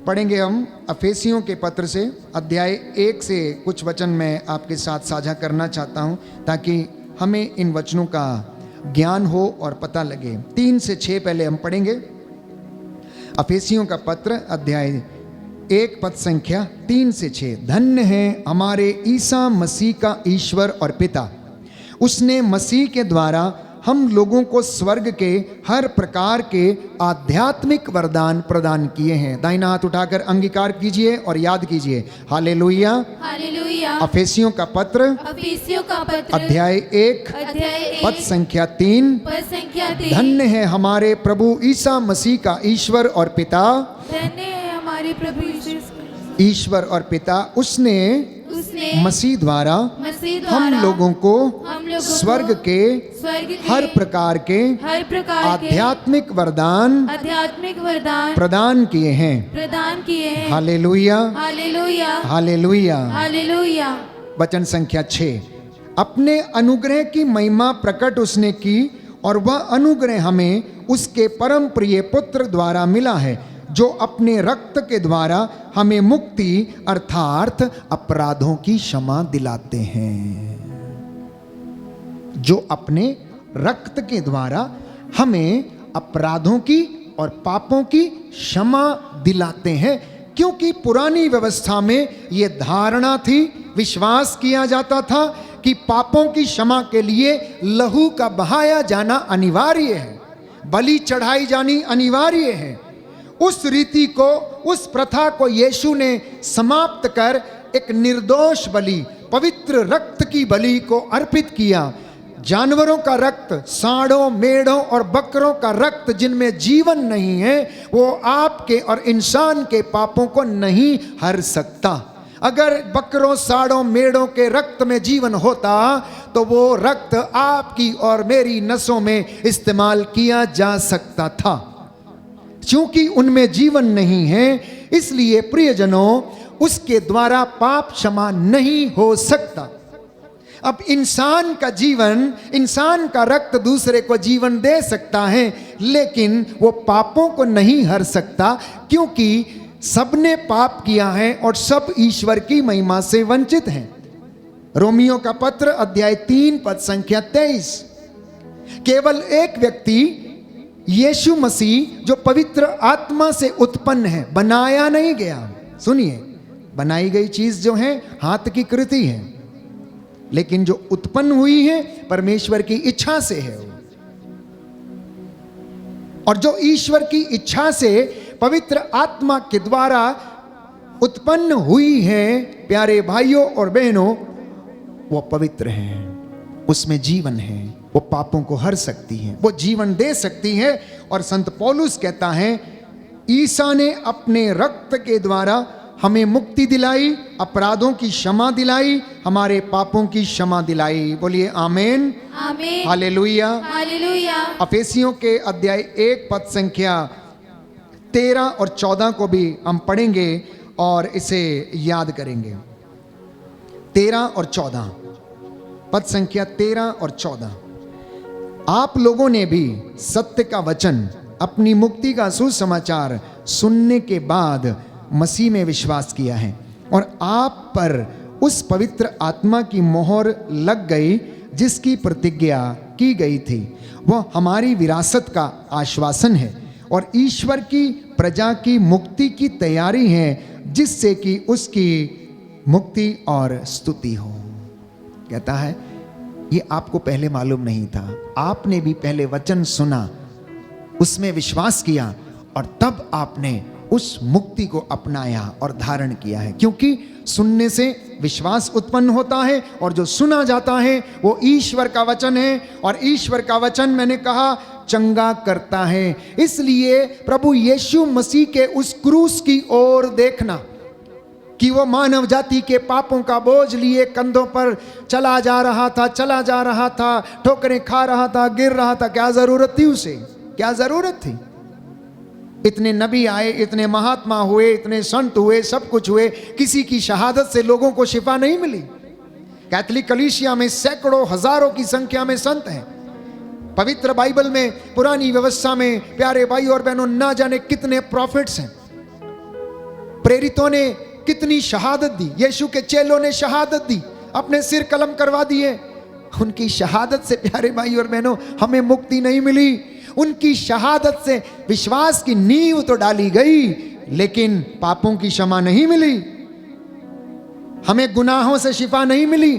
पढ़ेंगे हम अफेसियों के पत्र से अध्याय 1 से कुछ वचन मैं आपके साथ साझा करना चाहता हूं, ताकि हमें इन वचनों का ज्ञान हो और पता लगे। 3 से 6 पहले हम पढ़ेंगे। अफेसियों का पत्र अध्याय 1 पद संख्या 3 से 6। धन्य है हमारे ईसा मसीह का ईश्वर और पिता, उसने मसीह के द्वारा हम लोगों को स्वर्ग के हर प्रकार के आध्यात्मिक वरदान प्रदान किए हैं। दाहिना हाथ उठाकर अंगीकार कीजिए और याद कीजिए, हालेलुया हालेलुया। अफेसियों का पत्र अफिसियों का पत्र अध्याय 1 पद संख्या 3। संख्या 3। धन्य है हमारे प्रभु ईसा मसीह का ईश्वर और पिता, धन्य है हमारे प्रभु ईश्वर और पिता, उसने मसीह द्वारा हम लोगों को स्वर्ग के हर प्रकार के आध्यात्मिक वरदान प्रदान किए हैं। Hallelujah hallelujah hallelujah hallelujah. वचन संख्या 6। अपने अनुग्रह की महिमा प्रकट उसने की और वह अनुग्रह हमें उसके परम प्रिय पुत्र द्वारा मिला है, जो अपने रक्त के द्वारा हमें मुक्ति अर्थात अपराधों की क्षमा दिलाते हैं। जो अपने रक्त के द्वारा हमें अपराधों की और पापों की क्षमा दिलाते हैं। क्योंकि पुरानी व्यवस्था में यह धारणा थी, विश्वास किया जाता था कि पापों की क्षमा के लिए लहू का बहाया जाना अनिवार्य है, बलि चढ़ाई जानी अनिवार्य है। उस रीति को, उस प्रथा को यीशु ने समाप्त कर एक निर्दोष बलि, पवित्र रक्त की बलि को अर्पित किया। जानवरों का रक्त, सांडों, मेढ़ों और बकरों का रक्त जिनमें जीवन नहीं है, वो आपके और इंसान के पापों को नहीं हर सकता। अगर बकरों, सांडों, मेढ़ों के रक्त में जीवन होता तो वो रक्त आपकी और मेरी नसों में इस्तेमाल किया जा सकता था। क्योंकि उनमें जीवन नहीं है, इसलिए प्रियजनों, उसके द्वारा पाप क्षमा नहीं हो सकता। अब इंसान का जीवन, इंसान का रक्त दूसरे को जीवन दे सकता है, लेकिन वो पापों को नहीं हर सकता, क्योंकि सबने पाप किया है और सब ईश्वर की महिमा से वंचित हैं। रोमियो का पत्र अध्याय 3 पद संख्या 23। केवल एक व्यक्ति यीशु मसीह, जो पवित्र आत्मा से उत्पन्न है, बनाया नहीं गया। सुनिए, बनाई गई चीज जो है हाथ की कृति है, लेकिन जो उत्पन्न हुई है परमेश्वर की इच्छा से है। और जो ईश्वर की इच्छा से पवित्र आत्मा के द्वारा उत्पन्न हुई है, प्यारे भाइयों और बहनों, वो पवित्र हैं, उसमें जीवन है, वो पापों को हर सकती है, वो जीवन दे सकती है। और संत पौलुस कहता है, ईसा ने अपने रक्त के द्वारा हमें मुक्ति दिलाई, अपराधों की क्षमा दिलाई, हमारे पापों की क्षमा दिलाई। बोलिए आमीन, आमीन, हालेलुया। हालेलुया। अफेसियों के अध्याय 1 पद संख्या 13 और 14 को भी हम पढ़ेंगे और इसे याद करेंगे। 13 और 14, पद संख्या 13 और 14। आप लोगों ने भी सत्य का वचन, अपनी मुक्ति का सुसमाचार सुनने के बाद मसीह में विश्वास किया है और आप पर उस पवित्र आत्मा की मोहर लग गई जिसकी प्रतिज्ञा की गई थी। वह हमारी विरासत का आश्वासन है और ईश्वर की प्रजा की मुक्ति की तैयारी है, जिससे कि उसकी मुक्ति और स्तुति हो। कहता है ये आपको पहले मालूम नहीं था, आपने भी पहले वचन सुना, उसमें विश्वास किया और तब आपने उस मुक्ति को अपनाया और धारण किया है। क्योंकि सुनने से विश्वास उत्पन्न होता है और जो सुना जाता है वो ईश्वर का वचन है और ईश्वर का वचन, मैंने कहा, चंगा करता है। इसलिए प्रभु यीशु मसीह के उस क्रूस की ओर देखना कि वो मानव जाति के पापों का बोझ लिए कंधों पर चला जा रहा था, ठोकरें खा रहा था, गिर रहा था। क्या जरूरत थी उसे? क्या जरूरत थी? इतने नबी आए, इतने महात्मा हुए, इतने संत हुए, सब कुछ हुए, किसी की शहादत से लोगों को शिफा नहीं मिली। कैथोलिक कलीसिया में सैकड़ों हजारों की संख्या में संत हैं। पवित्र बाइबल में, पुरानी व्यवस्था में, प्यारे भाई और बहनों, ना जाने कितने प्रॉफिट्स हैं। प्रेरितों ने कितनी शहादत दी, यीशु के चेलों ने शहादत दी, अपने सिर कलम करवा दिए। उनकी शहादत से, प्यारे भाई और बहनों, हमें मुक्ति नहीं मिली। उनकी शहादत से विश्वास की नींव तो डाली गई, लेकिन पापों की क्षमा नहीं मिली, हमें गुनाहों से शिफा नहीं मिली।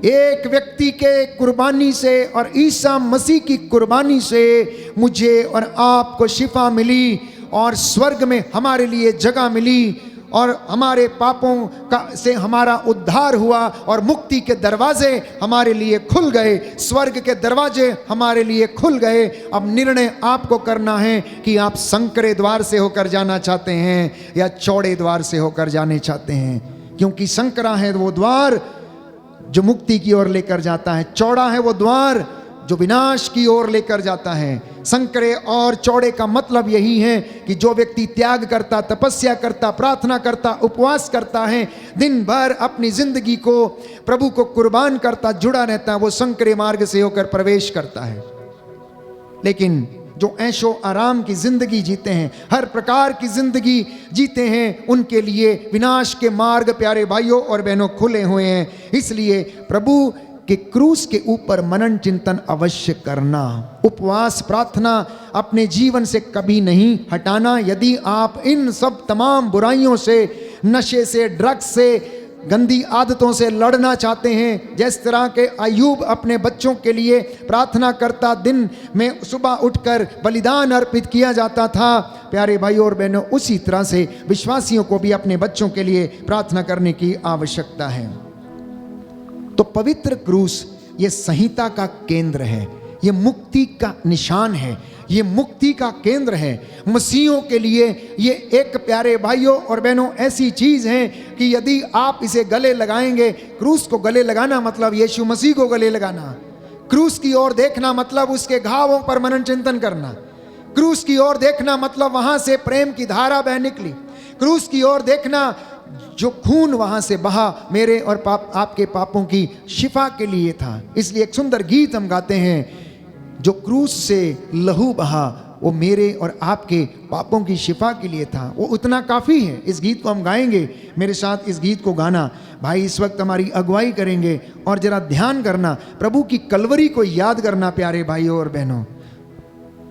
एक व्यक्ति के कुर्बानी से और ईसा मसीह की कुर्बानी से मुझे और आपको शिफा मिली और स्वर्ग में हमारे लिए जगह मिली और हमारे पापों का से हमारा उद्धार हुआ और मुक्ति के दरवाजे हमारे लिए खुल गए, स्वर्ग के दरवाजे हमारे लिए खुल गए। अब निर्णय आपको करना है कि आप संकरे द्वार से होकर जाना चाहते हैं या चौड़े द्वार से होकर जाने चाहते हैं। क्योंकि संकरा है वो द्वार जो मुक्ति की ओर लेकर जाता है, चौड़ा है वो द्वार जो विनाश की ओर लेकर जाता है। संकरे और चौड़े का मतलब यही है कि जो व्यक्ति त्याग करता, तपस्या करता, प्रार्थना करता, उपवास करता है, दिन भर अपनी जिंदगी को प्रभु को कुर्बान करता, जुड़ा रहता है, वो संकरे मार्ग से होकर प्रवेश करता है। लेकिन जो ऐशो आराम की जिंदगी जीते हैं, हर प्रकार की जिंदगी जीते हैं, उनके लिए विनाश के मार्ग, प्यारे भाइयों और बहनों, खुले हुए हैं। इसलिए प्रभु कि क्रूस के ऊपर मनन चिंतन अवश्य करना, उपवास प्रार्थना अपने जीवन से कभी नहीं हटाना। यदि आप इन सब तमाम बुराइयों से, नशे से, ड्रग्स से, गंदी आदतों से लड़ना चाहते हैं, जिस तरह के अय्यूब अपने बच्चों के लिए प्रार्थना करता, दिन में सुबह उठकर बलिदान अर्पित किया जाता था, प्यारे भाई और बहनों, उसी तरह से विश्वासियों को भी अपने बच्चों के लिए प्रार्थना करने की आवश्यकता है। तो पवित्र क्रूस ये संहिता का केंद्र है, ये मुक्ति का निशान है, ये मुक्ति का केंद्र है। मसीहों के लिए ये एक, प्यारे भाइयों और बहनों, ऐसी चीज है कि यदि आप इसे गले लगाएंगे, क्रूस को गले लगाना मतलब यीशु मसीह को गले लगाना, क्रूस की ओर देखना मतलब उसके घावों पर मनन चिंतन करना, क्रूस की ओर देखना मतलब वहां से प्रेम की धारा बह निकली, क्रूस की ओर देखना जो खून वहां से बहा मेरे और आपके पापों की शिफा के लिए था। इसलिए एक सुंदर गीत हम गाते हैं, जो क्रूस से लहू बहा वो मेरे और आपके पापों की शिफा के लिए था। वो उतना काफ़ी है। इस गीत को हम गाएंगे, मेरे साथ इस गीत को गाना। भाई इस वक्त हमारी अगुवाई करेंगे और जरा ध्यान करना, प्रभु की कलवरी को याद करना। प्यारे भाइयों और बहनों,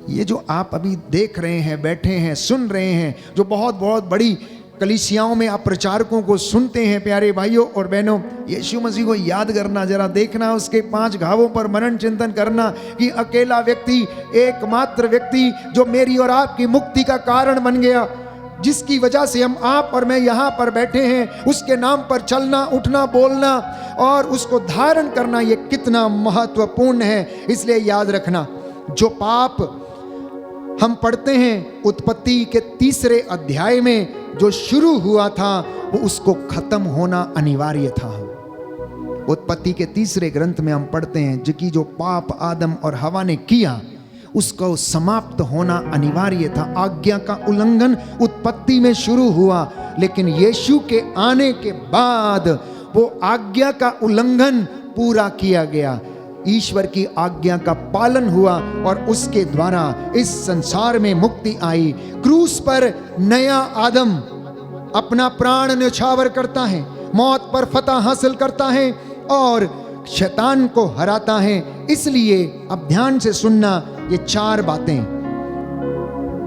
ये जो आप अभी देख रहे हैं, बैठे हैं, सुन रहे हैं, जो बहुत बहुत बड़ी कलीसियाओं में आप प्रचारकों को सुनते हैं, प्यारे भाइयों और बहनों, यीशु मसीह को याद करना, जरा देखना, उसके 5 घावों पर मनन चिंतन करना कि अकेला व्यक्ति, एकमात्र व्यक्ति जो मेरी और आपकी मुक्ति का कारण बन गया, जिसकी वजह से हम, आप और मैं यहाँ पर बैठे हैं, उसके नाम पर चलना, उठना, बोलना और उसको धारण करना, ये कितना महत्वपूर्ण है। इसलिए याद रखना, जो पाप हम पढ़ते हैं उत्पत्ति के 3 अध्याय में, जो शुरू हुआ था वो उसको खत्म होना अनिवार्य था। उत्पत्ति के 3 ग्रंथ में हम पढ़ते हैं कि जो पाप आदम और हवा ने किया उसको समाप्त होना अनिवार्य था। आज्ञा का उल्लंघन उत्पत्ति में शुरू हुआ, लेकिन यीशु के आने के बाद वो आज्ञा का उल्लंघन पूरा किया गया। ईश्वर की आज्ञा का पालन हुआ और उसके द्वारा इस संसार में मुक्ति आई। क्रूस पर नया आदम अपना प्राण न्यौछावर करता है, मौत पर फतह हासिल करता है और शैतान को हराता है। इसलिए अब ध्यान से सुनना ये 4 बातें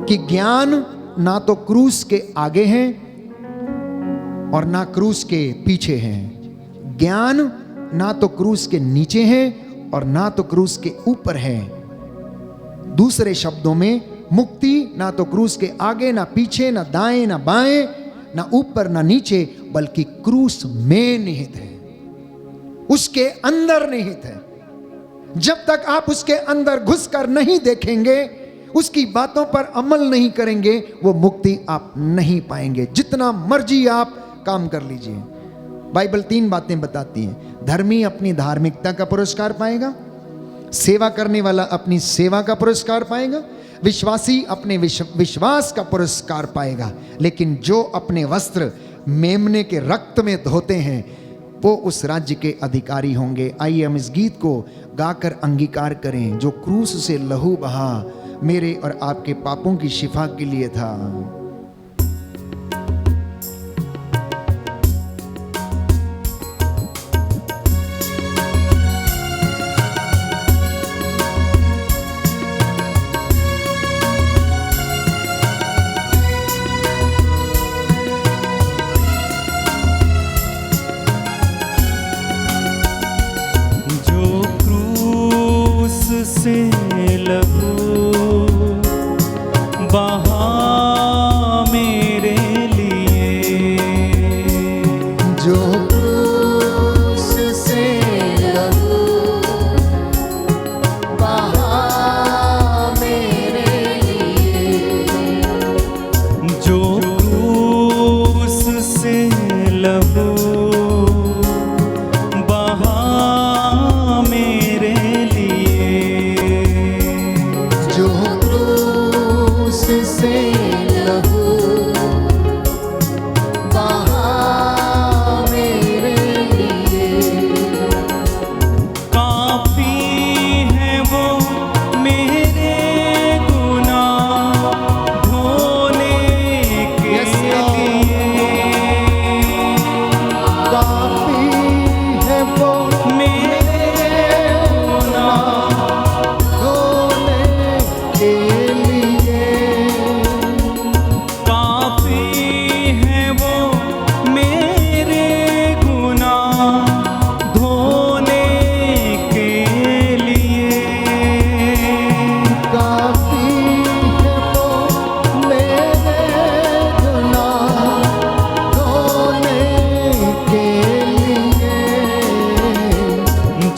कि ज्ञान ना तो क्रूस के आगे है और ना क्रूस के पीछे है, ज्ञान ना तो क्रूस के नीचे है और ना तो क्रूस के ऊपर है। दूसरे शब्दों में मुक्ति ना तो क्रूस के आगे, ना पीछे, ना दाएं, ना बाएं, ना ऊपर, ना नीचे, बल्कि क्रूस में निहित है, उसके अंदर निहित है। जब तक आप उसके अंदर घुसकर नहीं देखेंगे, उसकी बातों पर अमल नहीं करेंगे, वो मुक्ति आप नहीं पाएंगे, जितना मर्जी आप काम कर लीजिए। बाइबल 3 बातें बताती है। धर्मी अपनी धार्मिकता का पुरस्कार पाएगा, सेवा करने वाला अपनी सेवा का पुरस्कार पाएगा, विश्वासी अपने विश्वास का पुरस्कार पाएगा, लेकिन जो अपने वस्त्र मेमने के रक्त में धोते हैं वो उस राज्य के अधिकारी होंगे। आइए हम इस गीत को गाकर अंगीकार करें। जो क्रूस से लहू बहा मेरे और आपके पापों की शिफा के लिए था। से लहू बहा मेरे लिए, जो क्रूस से लहू बहा मेरे लिए, जो क्रूस से लहू बहा मेरे जो क्रूस से लहू बहा मेरे लिए, काफी है वो मेरे गुनाह धोने के लिए, काफी है वो मेरे गुनाह के लिए, काफी है वो मेरे गुनाह धोने के लिए, काफी है वो मेरे गुनाह धोने के लिए,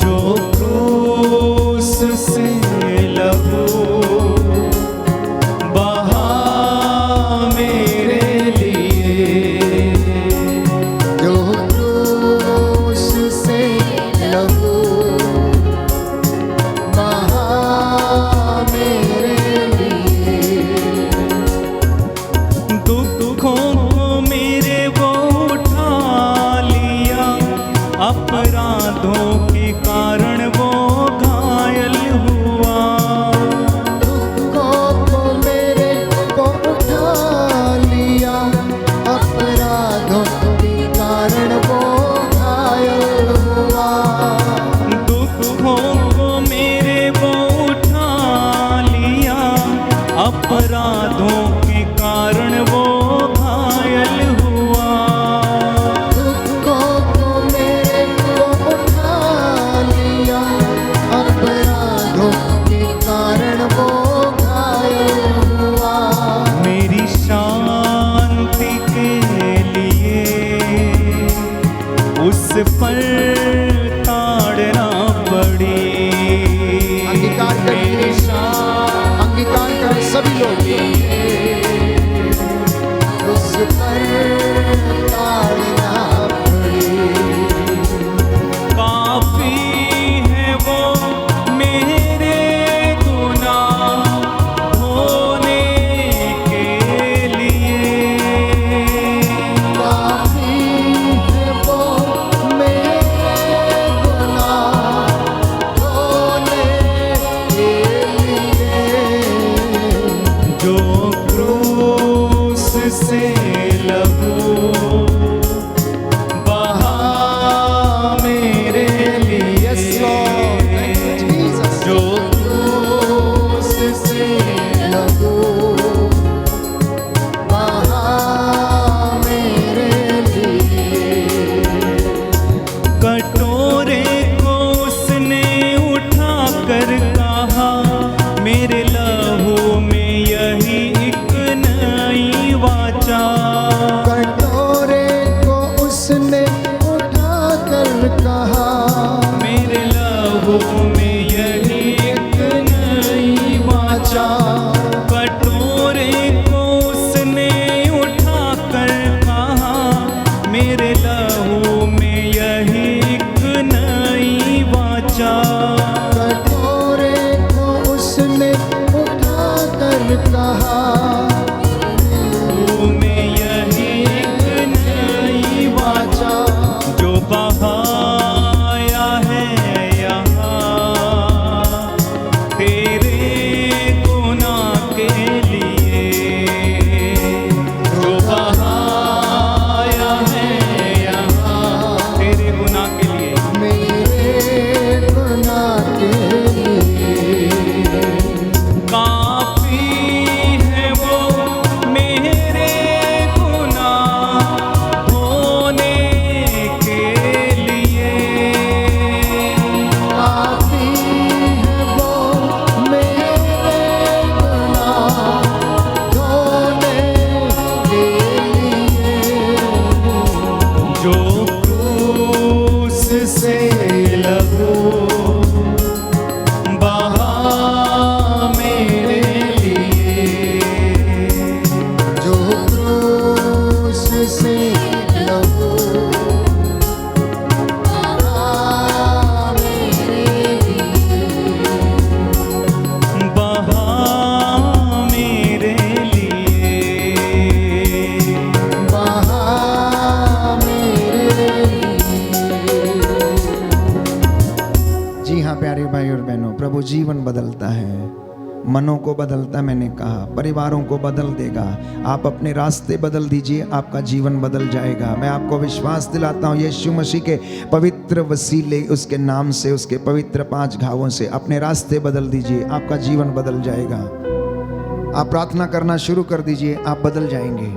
जो क्रूस से लहू बहा मेरे लिए, जो क्रूस से लहू बहा मेरे लिए, दुखों को मेरे वो उठा लिया, अपराधों के कारण वो घायल हुआ, दुखों को मेरे को उठा लिया, अपराधों के कारण वो घायल हुआ, दुखों को मेरे वो उठा लिया, अपराधों के कारण वो घायल हुआ, दुखों को मेरे को उठा लिया, अपराधों के कारण वो घायल हुआ, मेरी शांति के लिए उस पर ताड़ना पड़ी, अंगीकार करिए, अंगीकार करें सभी लोग, उस पर लहू बहा मेरे लिए, जो क्रूस से लहू बहा मेरे लिए। कटोरे को उसने उठा कर कहा, मेरे लहू में यही एक नई वाचा। कटोरे को उसने उठा कर कहा, मेरे लहू में यही एक नई वाचा। कटोरे को उसने उठा कर कहा, मेरे लहू में यही एक नई वाचा। कटोरे को उसने उठा कर कहा, लहू में यही एक नई वाचा। जो बहाया है यहाँ तेरे गुनाह के लिए, जो बहाया है यहाँ तेरे गुनाह के लिए। मेरे गुनाह के लिए। काफी है वो मेरे गुनाह धोने के लिए। काफी है वो मेरे गुनाह धोने के लिए। जो क्रूस से लहू बहा मेरे लिए, जो क्रूस से लहू बहा मेरे लिए। बहा मेरे लिए। बहा मेरे लिए। जी हाँ प्यारे भाई और बहनों, प्रभु जीवन बदलता है, मनों को बदलता, मैंने कहा परिवारों को बदल देगा। आप अपने रास्ते बदल दीजिए, आपका जीवन बदल जाएगा। मैं आपको विश्वास दिलाता हूँ, यीशु मसीह के पवित्र वसीले, उसके नाम से, उसके पवित्र 5 घावों से अपने रास्ते बदल दीजिए, आपका जीवन बदल जाएगा। आप प्रार्थना करना शुरू कर दीजिए, आप बदल जाएंगे।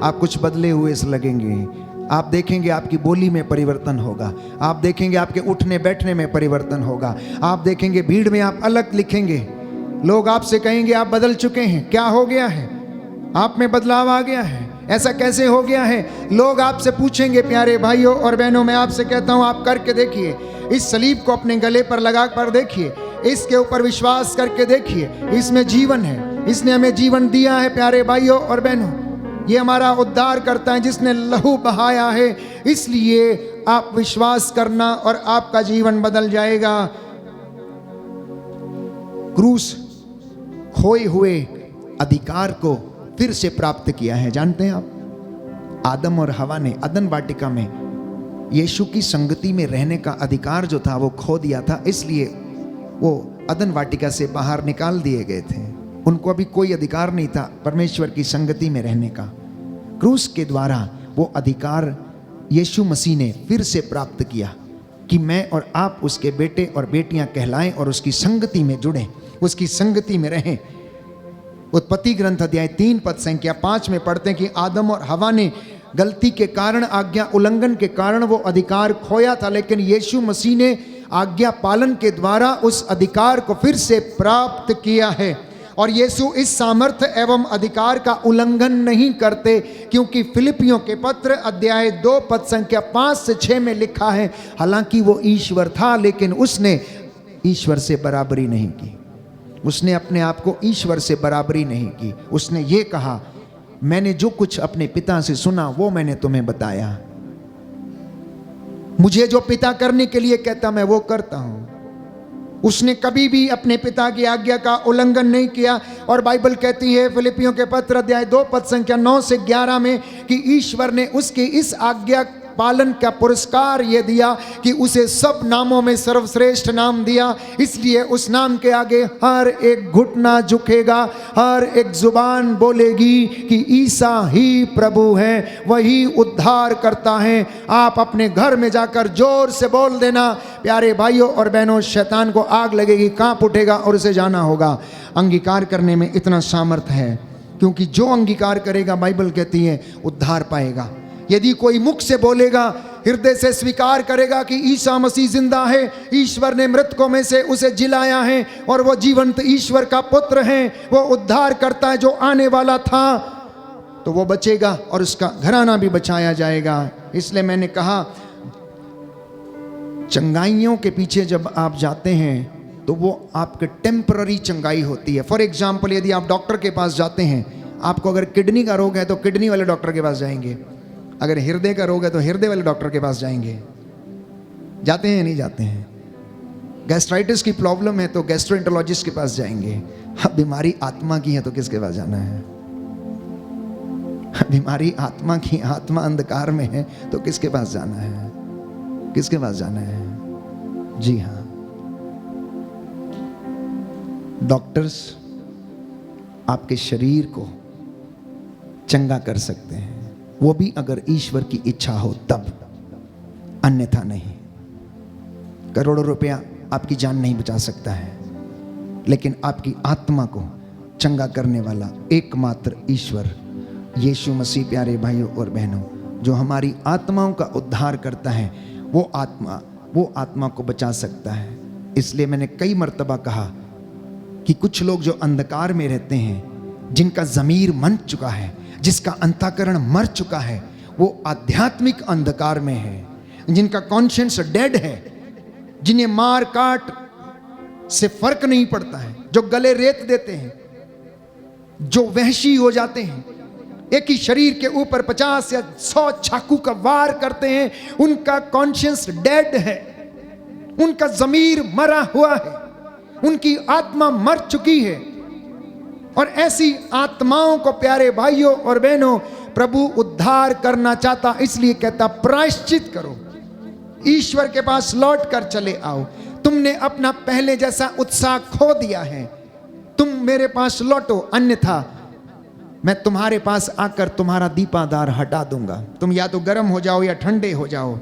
आप कुछ बदले हुए से लगेंगे। आप देखेंगे आपकी बोली में परिवर्तन होगा। आप देखेंगे आपके उठने बैठने में परिवर्तन होगा। आप देखेंगे भीड़ में आप अलग लिखेंगे। लोग आपसे कहेंगे आप बदल चुके हैं, क्या हो गया है, आप में बदलाव आ गया है, ऐसा कैसे हो गया है। लोग आपसे पूछेंगे। प्यारे भाइयों और बहनों, मैं आपसे कहता हूँ, आप करके देखिए, इस सलीब को अपने गले पर लगा कर देखिए, इसके ऊपर विश्वास करके देखिए, इसमें जीवन है, इसने हमें जीवन दिया है। प्यारे भाइयों और बहनों, ये हमारा उद्धार करता है जिसने लहू बहाया है। इसलिए आप विश्वास करना और आपका जीवन बदल जाएगा। क्रूस खोए हुए अधिकार को फिर से प्राप्त किया है। जानते हैं आप, आदम और हवा ने अदन वाटिका में यीशु की संगति में रहने का अधिकार जो था वो खो दिया था, इसलिए वो अदन वाटिका से बाहर निकाल दिए गए थे। उनको अभी कोई अधिकार नहीं था परमेश्वर की संगति में रहने का। क्रूस के द्वारा वो अधिकार यीशु मसीह ने फिर से प्राप्त किया कि मैं और आप उसके बेटे और बेटियां कहलाएं और उसकी संगति में जुड़ें, उसकी संगति में रहें। उत्पत्ति ग्रंथ अध्याय 3 पद संख्या 5 में पढ़ते हैं कि आदम और हवा ने गलती के कारण, आज्ञा उल्लंघन के कारण वो अधिकार खोया था, लेकिन यीशु मसीह ने आज्ञा पालन के द्वारा उस अधिकार को फिर से प्राप्त किया है। और यीशु इस सामर्थ्य एवं अधिकार का उल्लंघन नहीं करते, क्योंकि फिलिपियों के पत्र अध्याय 2 पद संख्या 5 से 6 में लिखा है, हालांकि वो ईश्वर था लेकिन उसने ईश्वर से बराबरी नहीं की। उसने अपने आप को ईश्वर से बराबरी नहीं की। उसने ये कहा, मैंने जो कुछ अपने पिता से सुना वो मैंने तुम्हें बताया। मुझे जो पिता करने के लिए कहता मैं वो करता हूं। उसने कभी भी अपने पिता की आज्ञा का उल्लंघन नहीं किया। और बाइबल कहती है फिलिपियों के पत्र अध्याय 2 पद संख्या 9 से 11 में कि ईश्वर ने उसकी इस आज्ञा पालन का पुरस्कार ये दिया कि उसे सब नामों में सर्वश्रेष्ठ नाम दिया। इसलिए उस नाम के आगे हर एक घुटना झुकेगा, हर एक जुबान बोलेगी कि ईसा ही प्रभु है, वही उद्धार करता है। आप अपने घर में जाकर जोर से बोल देना प्यारे भाइयों और बहनों, शैतान को आग लगेगी, कांप उठेगा और उसे जाना होगा। अंगीकार करने में इतना सामर्थ्य है, क्योंकि जो अंगीकार करेगा बाइबल कहती है उद्धार पाएगा। यदि कोई मुख से बोलेगा, हृदय से स्वीकार करेगा कि ईसा मसीह जिंदा है, ईश्वर ने मृतकों में से उसे जिलाया है और वो जीवंत ईश्वर का पुत्र है, वो उद्धार करता है जो आने वाला था, तो वो बचेगा और उसका घराना भी बचाया जाएगा। इसलिए मैंने कहा चंगाइयों के पीछे जब आप जाते हैं तो वो आपके टेम्पररी चंगाई होती है। फॉर एग्जाम्पल, यदि आप डॉक्टर के पास जाते हैं, आपको अगर किडनी का रोग है तो किडनी वाले डॉक्टर के पास जाएंगे, अगर हृदय का रोग है तो हृदय वाले डॉक्टर के पास जाएंगे। जाते हैं नहीं जाते हैं? गैस्ट्राइटिस की प्रॉब्लम है तो गैस्ट्रोएंटरोलॉजिस्ट के पास जाएंगे। अब बीमारी आत्मा की है तो किसके पास जाना है? बीमारी आत्मा की, आत्मा अंधकार में है तो किसके पास जाना है? किसके पास जाना है? जी हाँ, डॉक्टर्स आपके शरीर को चंगा कर सकते हैं, वो भी अगर ईश्वर की इच्छा हो तब, अन्यथा नहीं। करोड़ों रुपया आपकी जान नहीं बचा सकता है, लेकिन आपकी आत्मा को चंगा करने वाला एकमात्र ईश्वर यीशु मसीह। प्यारे भाइयों और बहनों, जो हमारी आत्माओं का उद्धार करता है, वो आत्मा को बचा सकता है। इसलिए मैंने कई मर्तबा कहा कि कुछ लोग जो अंधकार में रहते हैं, जिनका ज़मीर मन चुका है, जिसका अंतःकरण मर चुका है, वो आध्यात्मिक अंधकार में है, जिनका कॉन्शियंस डेड है, जिन्हें मार काट से फर्क नहीं पड़ता है, जो गले रेत देते हैं, जो वहशी हो जाते हैं, एक ही शरीर के ऊपर 50 या 100 चाकू का वार करते हैं, उनका कॉन्शियंस डेड है, उनका ज़मीर मरा हुआ है, उनकी आत्मा मर चुकी है। और ऐसी आत्माओं को प्यारे भाइयों और बहनों प्रभु उद्धार करना चाहता, इसलिए कहता प्रायश्चित करो, ईश्वर के पास लौट कर चले आओ। तुमने अपना पहले जैसा उत्साह खो दिया है, तुम मेरे पास लौटो, अन्यथा मैं तुम्हारे पास आकर तुम्हारा दीपाधार हटा दूंगा। तुम या तो गर्म हो जाओ या ठंडे हो जाओ।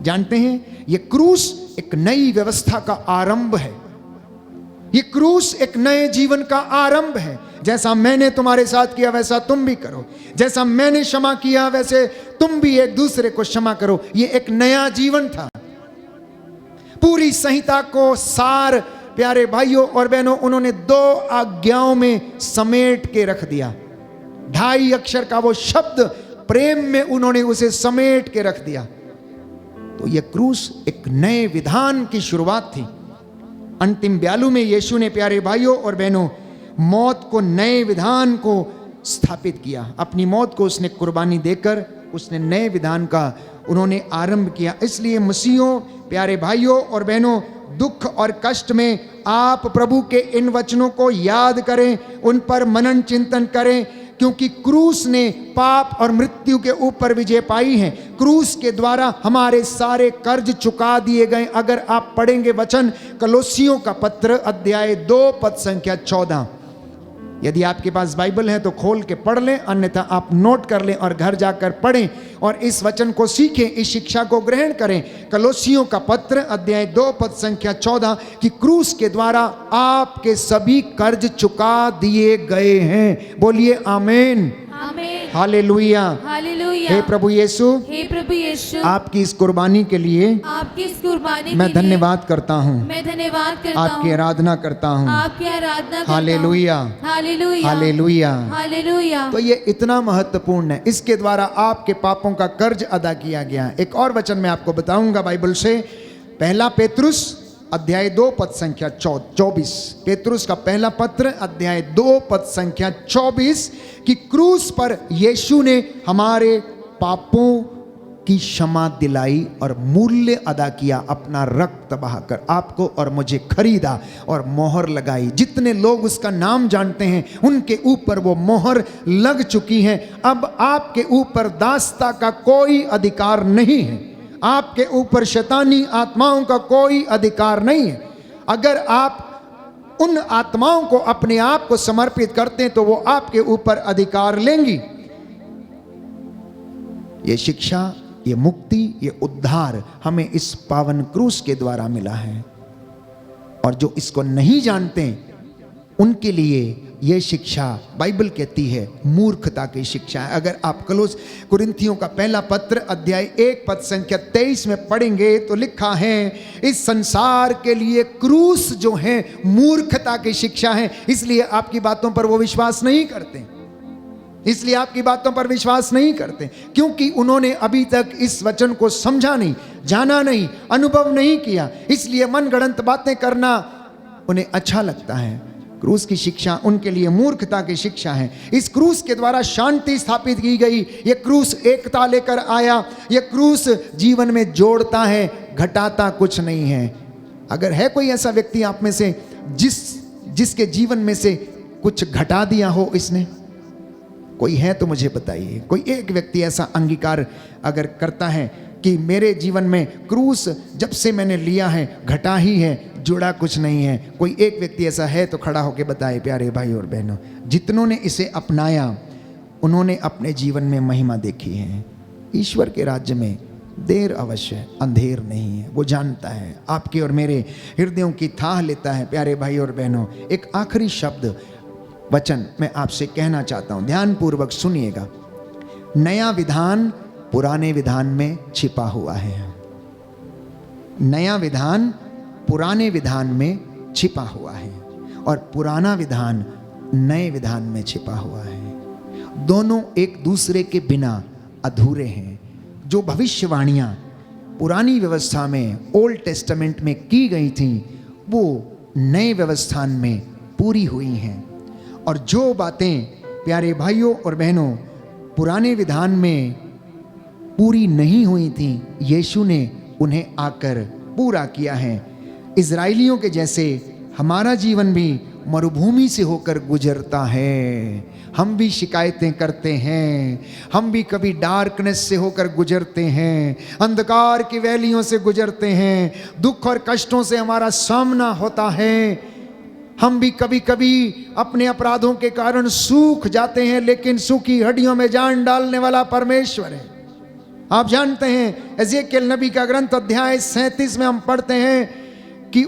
जानते हैं, ये क्रूस एक नई व्यवस्था का आरंभ है, ये क्रूस एक नए जीवन का आरंभ है। जैसा मैंने तुम्हारे साथ किया वैसा तुम भी करो, जैसा मैंने क्षमा किया वैसे तुम भी एक दूसरे को क्षमा करो। ये एक नया जीवन था। पूरी संहिता को सार प्यारे भाइयों और बहनों उन्होंने 2 आज्ञाओं में समेट के रख दिया। 2.5 अक्षर का वो शब्द प्रेम में उन्होंने उसे समेट के रख दिया। तो यह क्रूस एक नए विधान की शुरुआत थी। अंतिम ब्यालू में यीशु ने प्यारे भाइयों और बहनों मौत को, नए विधान को स्थापित किया। अपनी मौत को उसने कुर्बानी देकर उसने नए विधान का उन्होंने आरंभ किया। इसलिए मसीहों, प्यारे भाइयों और बहनों, दुख और कष्ट में आप प्रभु के इन वचनों को याद करें, उन पर मनन चिंतन करें, क्योंकि क्रूस ने पाप और मृत्यु के ऊपर विजय पाई है। क्रूस के द्वारा हमारे सारे कर्ज चुका दिए गए। अगर आप पढ़ेंगे वचन कलोसियों का पत्र अध्याय 2 पद संख्या 14, यदि आपके पास बाइबल है तो खोल के पढ़ लें, अन्यथा आप नोट कर लें और घर जाकर पढ़ें और इस वचन को सीखें, इस शिक्षा को ग्रहण करें। कलोसियों का पत्र अध्याय 2 पद संख्या 14 कि क्रूस के द्वारा आपके सभी कर्ज चुका दिए गए हैं। बोलिए आमीन, आमीन, हालेलुया, हालेलुया। हे प्रभु यीशु, हे प्रभु यीशु, आपकी इस कुर्बानी के लिए आपकी इस कुर्बानी मैं के लिए धन्यवाद करता हूँ, मैं धन्यवाद करता आपकी हूँ, आराधना करता हूँ। आपकी आराधना करता हूँ। Hallelujah, hallelujah, hallelujah, hallelujah. तो ये इतना महत्वपूर्ण है। इसके द्वारा आपके पापों का कर्ज अदा किया गया। एक और वचन मैं आपको बताऊंगा बाइबल से, 1 पेतरुस अध्याय 2 पद संख्या 24। पेतरुस का पहला पत्र अध्याय 2 पद संख्या 24 कि क्रूस पर यीशु ने हमारे पापों की क्षमा दिलाई और मूल्य अदा किया, अपना रक्त बहाकर आपको और मुझे खरीदा और मोहर लगाई। जितने लोग उसका नाम जानते हैं उनके ऊपर वो मोहर लग चुकी है। अब आपके ऊपर दासता का कोई अधिकार नहीं है, आपके ऊपर शैतानी आत्माओं का कोई अधिकार नहीं है। अगर आप उन आत्माओं को अपने आप को समर्पित करते हैं तो वो आपके ऊपर अधिकार लेंगी। ये शिक्षा, ये मुक्ति, ये उद्धार हमें इस पावन क्रूस के द्वारा मिला है। और जो इसको नहीं जानते उनके लिए यह शिक्षा बाइबल कहती है मूर्खता की शिक्षा है। अगर आप कुरिन्थियों का पहला पत्र अध्याय 1 पद संख्या 23 में पढ़ेंगे तो लिखा है, इस संसार के लिए क्रूस जो है मूर्खता की शिक्षा है, इसलिए आपकी बातों पर वो विश्वास नहीं करते, इसलिए आपकी बातों पर विश्वास नहीं करते, क्योंकि उन्होंने अभी तक इस वचन को समझा नहीं, जाना नहीं, अनुभव नहीं किया, इसलिए मनगढ़ंत बातें करना उन्हें अच्छा लगता है। क्रूस की शिक्षा उनके लिए मूर्खता की शिक्षा है। इस क्रूस के द्वारा शांति स्थापित की गई। ये क्रूस एकता लेकर आया। ये क्रूस जीवन में जोड़ता है, घटाता कुछ नहीं है। अगर है कोई ऐसा व्यक्ति आप में से जिसके जीवन में से कुछ घटा दिया हो इसने, कोई है तो मुझे बताइए। कोई एक व्यक्ति ऐसा अंगीकार अगर करता है कि मेरे जीवन में क्रूस जब से मैंने लिया है घटा ही है, जुड़ा कुछ नहीं है, कोई एक व्यक्ति ऐसा है तो खड़ा होकर बताए। प्यारे भाई और बहनों, जितनों ने इसे अपनाया उन्होंने अपने जीवन में महिमा देखी है। ईश्वर के राज्य में देर अवश्य है, अंधेर नहीं है। वो जानता है, आपके और मेरे हृदयों की थाह लेता है। प्यारे भाई और बहनों, एक आखिरी शब्द वचन मैं आपसे कहना चाहता हूं, ध्यानपूर्वक सुनिएगा। नया विधान पुराने विधान में छिपा हुआ है। नया विधान पुराने विधान में छिपा हुआ है और पुराना विधान नए विधान में छिपा हुआ है। दोनों एक दूसरे के बिना अधूरे हैं। जो भविष्यवाणियां पुरानी व्यवस्था में ओल्ड टेस्टामेंट में की गई थीं वो नए व्यवस्था में पूरी हुई हैं, और जो बातें प्यारे भाइयों और बहनों पुराने विधान में पूरी नहीं हुई थी, यीशु ने उन्हें आकर पूरा किया है। इजराइलियों के जैसे हमारा जीवन भी मरुभूमि से होकर गुजरता है। हम भी शिकायतें करते हैं, हम भी कभी डार्कनेस से होकर गुजरते हैं, अंधकार की वैलियों से गुजरते हैं, दुख और कष्टों से हमारा सामना होता है। हम भी कभी कभी अपने अपराधों के कारण सूख जाते हैं, लेकिन सूखी हड्डियों में जान डालने वाला परमेश्वर है। आप जानते हैं एजेकियल नबी का ग्रंथ अध्याय 37 में हम पढ़ते हैं कि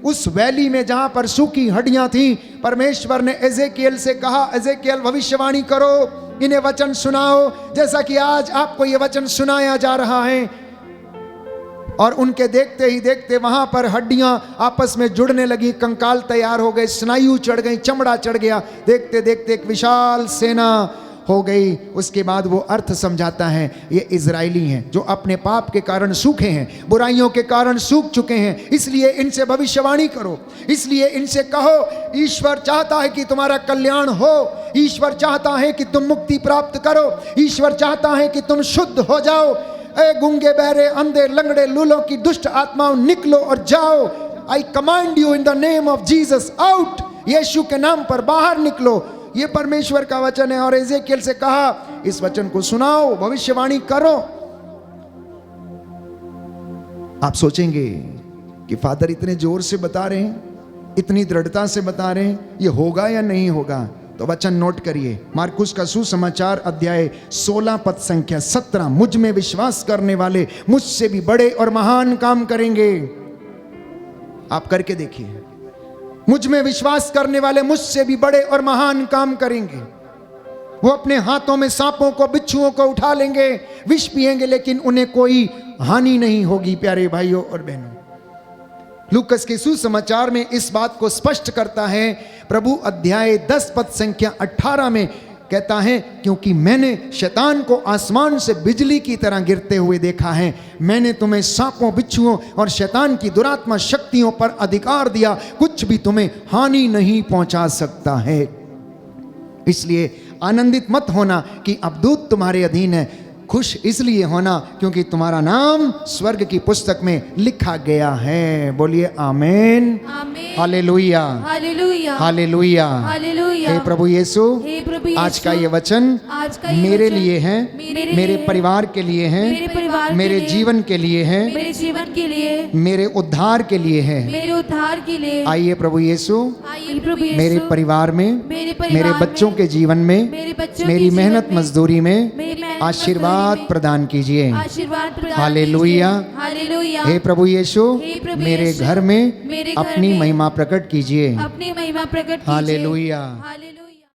उस वैली में जहां पर सूखी हड्डियां थीं, परमेश्वर ने एजेकियल से कहा, एजेकियल भविष्यवाणी करो, इन्हें वचन सुनाओ, जैसा कि आज आपको ये वचन सुनाया जा रहा है। और उनके देखते ही देखते वहां पर हड्डियां आपस में जुड़ने लगी, कंकाल तैयार हो गए, स्नायु चढ़ गई, चमड़ा चढ़ गया। देखते देखते एक विशाल सेना हो गई। उसके बाद वो अर्थ समझाता है, ये इजरायली हैं जो अपने पाप के कारण सूखे हैं, बुराइयों के कारण सूख चुके हैं, इसलिए इनसे भविष्यवाणी करो, इसलिए इनसे कहो ईश्वर चाहता है कि तुम्हारा कल्याण हो, ईश्वर चाहता है कि तुम मुक्ति प्राप्त करो, ईश्वर चाहता है कि तुम शुद्ध हो जाओ। ए गूंगे बहरे अंधे लंगड़े लूलों की दुष्ट आत्माओं, निकलो और जाओ। I command you in the name of Jesus, out, यीशु के नाम पर बाहर निकलो। ये परमेश्वर का वचन है। और एजेकियल से कहा, इस वचन को सुनाओ, भविष्यवाणी करो। आप सोचेंगे कि फादर इतने जोर से बता रहे हैं, इतनी दृढ़ता से बता रहे हैं, ये होगा या नहीं होगा? तो वचन नोट करिए, मार्कुस का सुसमाचार अध्याय 16 पद संख्या 17, मुझ में विश्वास करने वाले मुझसे भी बड़े और महान काम करेंगे। आप करके देखिए, मुझ में विश्वास करने वाले मुझसे भी बड़े और महान काम करेंगे। वो अपने हाथों में सांपों को, बिच्छुओं को उठा लेंगे, विष पिएंगे, लेकिन उन्हें कोई हानि नहीं होगी। प्यारे भाइयों और बहनों, लूकस के सुसमाचार में इस बात को स्पष्ट करता है। प्रभु अध्याय 10 पद संख्या 18 में कहता है, क्योंकि मैंने शैतान को आसमान से बिजली की तरह गिरते हुए देखा है। मैंने तुम्हें सांपों, बिच्छुओं और शैतान की दुरात्मा शक्तियों पर अधिकार दिया, कुछ भी तुम्हें हानि नहीं पहुंचा सकता है। इसलिए आनंदित मत होना कि अब दूत तुम्हारे अधीन है। खुश इसलिए होना क्योंकि तुम्हारा नाम स्वर्ग की पुस्तक में लिखा गया है। बोलिए आमीन। आमीन। Hallelujah, hallelujah. हालेलुया। हालेलुया। हे प्रभु यीशु, हे प्रभु यीशु, आज का ये वचन आज का ये मेरे वचन लिए है, मेरे मेरे लिए, परिवार के लिए है, मेरे परिवार के मेरे लिए, जीवन के लिए है, मेरे जीवन के लिए, मेरे उद्धार के लिए है। मेरे उद्धार के लिए। आइए प्रभु यीशु, आइए प्रभु यीशु, मेरे परिवार में, मेरे परिवार मेरे बच्चों में, के जीवन में, मेरे बच्चों मेरी के जीवन मेहनत में, मजदूरी में मेरी मेहनत आशीर्वाद मजदूरी में प्रदान कीजिए। आशीर्वाद प्रदान हालेलुया। कीजिए। हालेलुया। हे प्रभु यीशु, हे प्रभु मेरे यीशु, घर में मेरे घर अपनी में महिमा प्रकट कीजिए। अपनी महिमा प्रकट कीजिए। हालेलुया। हालेलुया।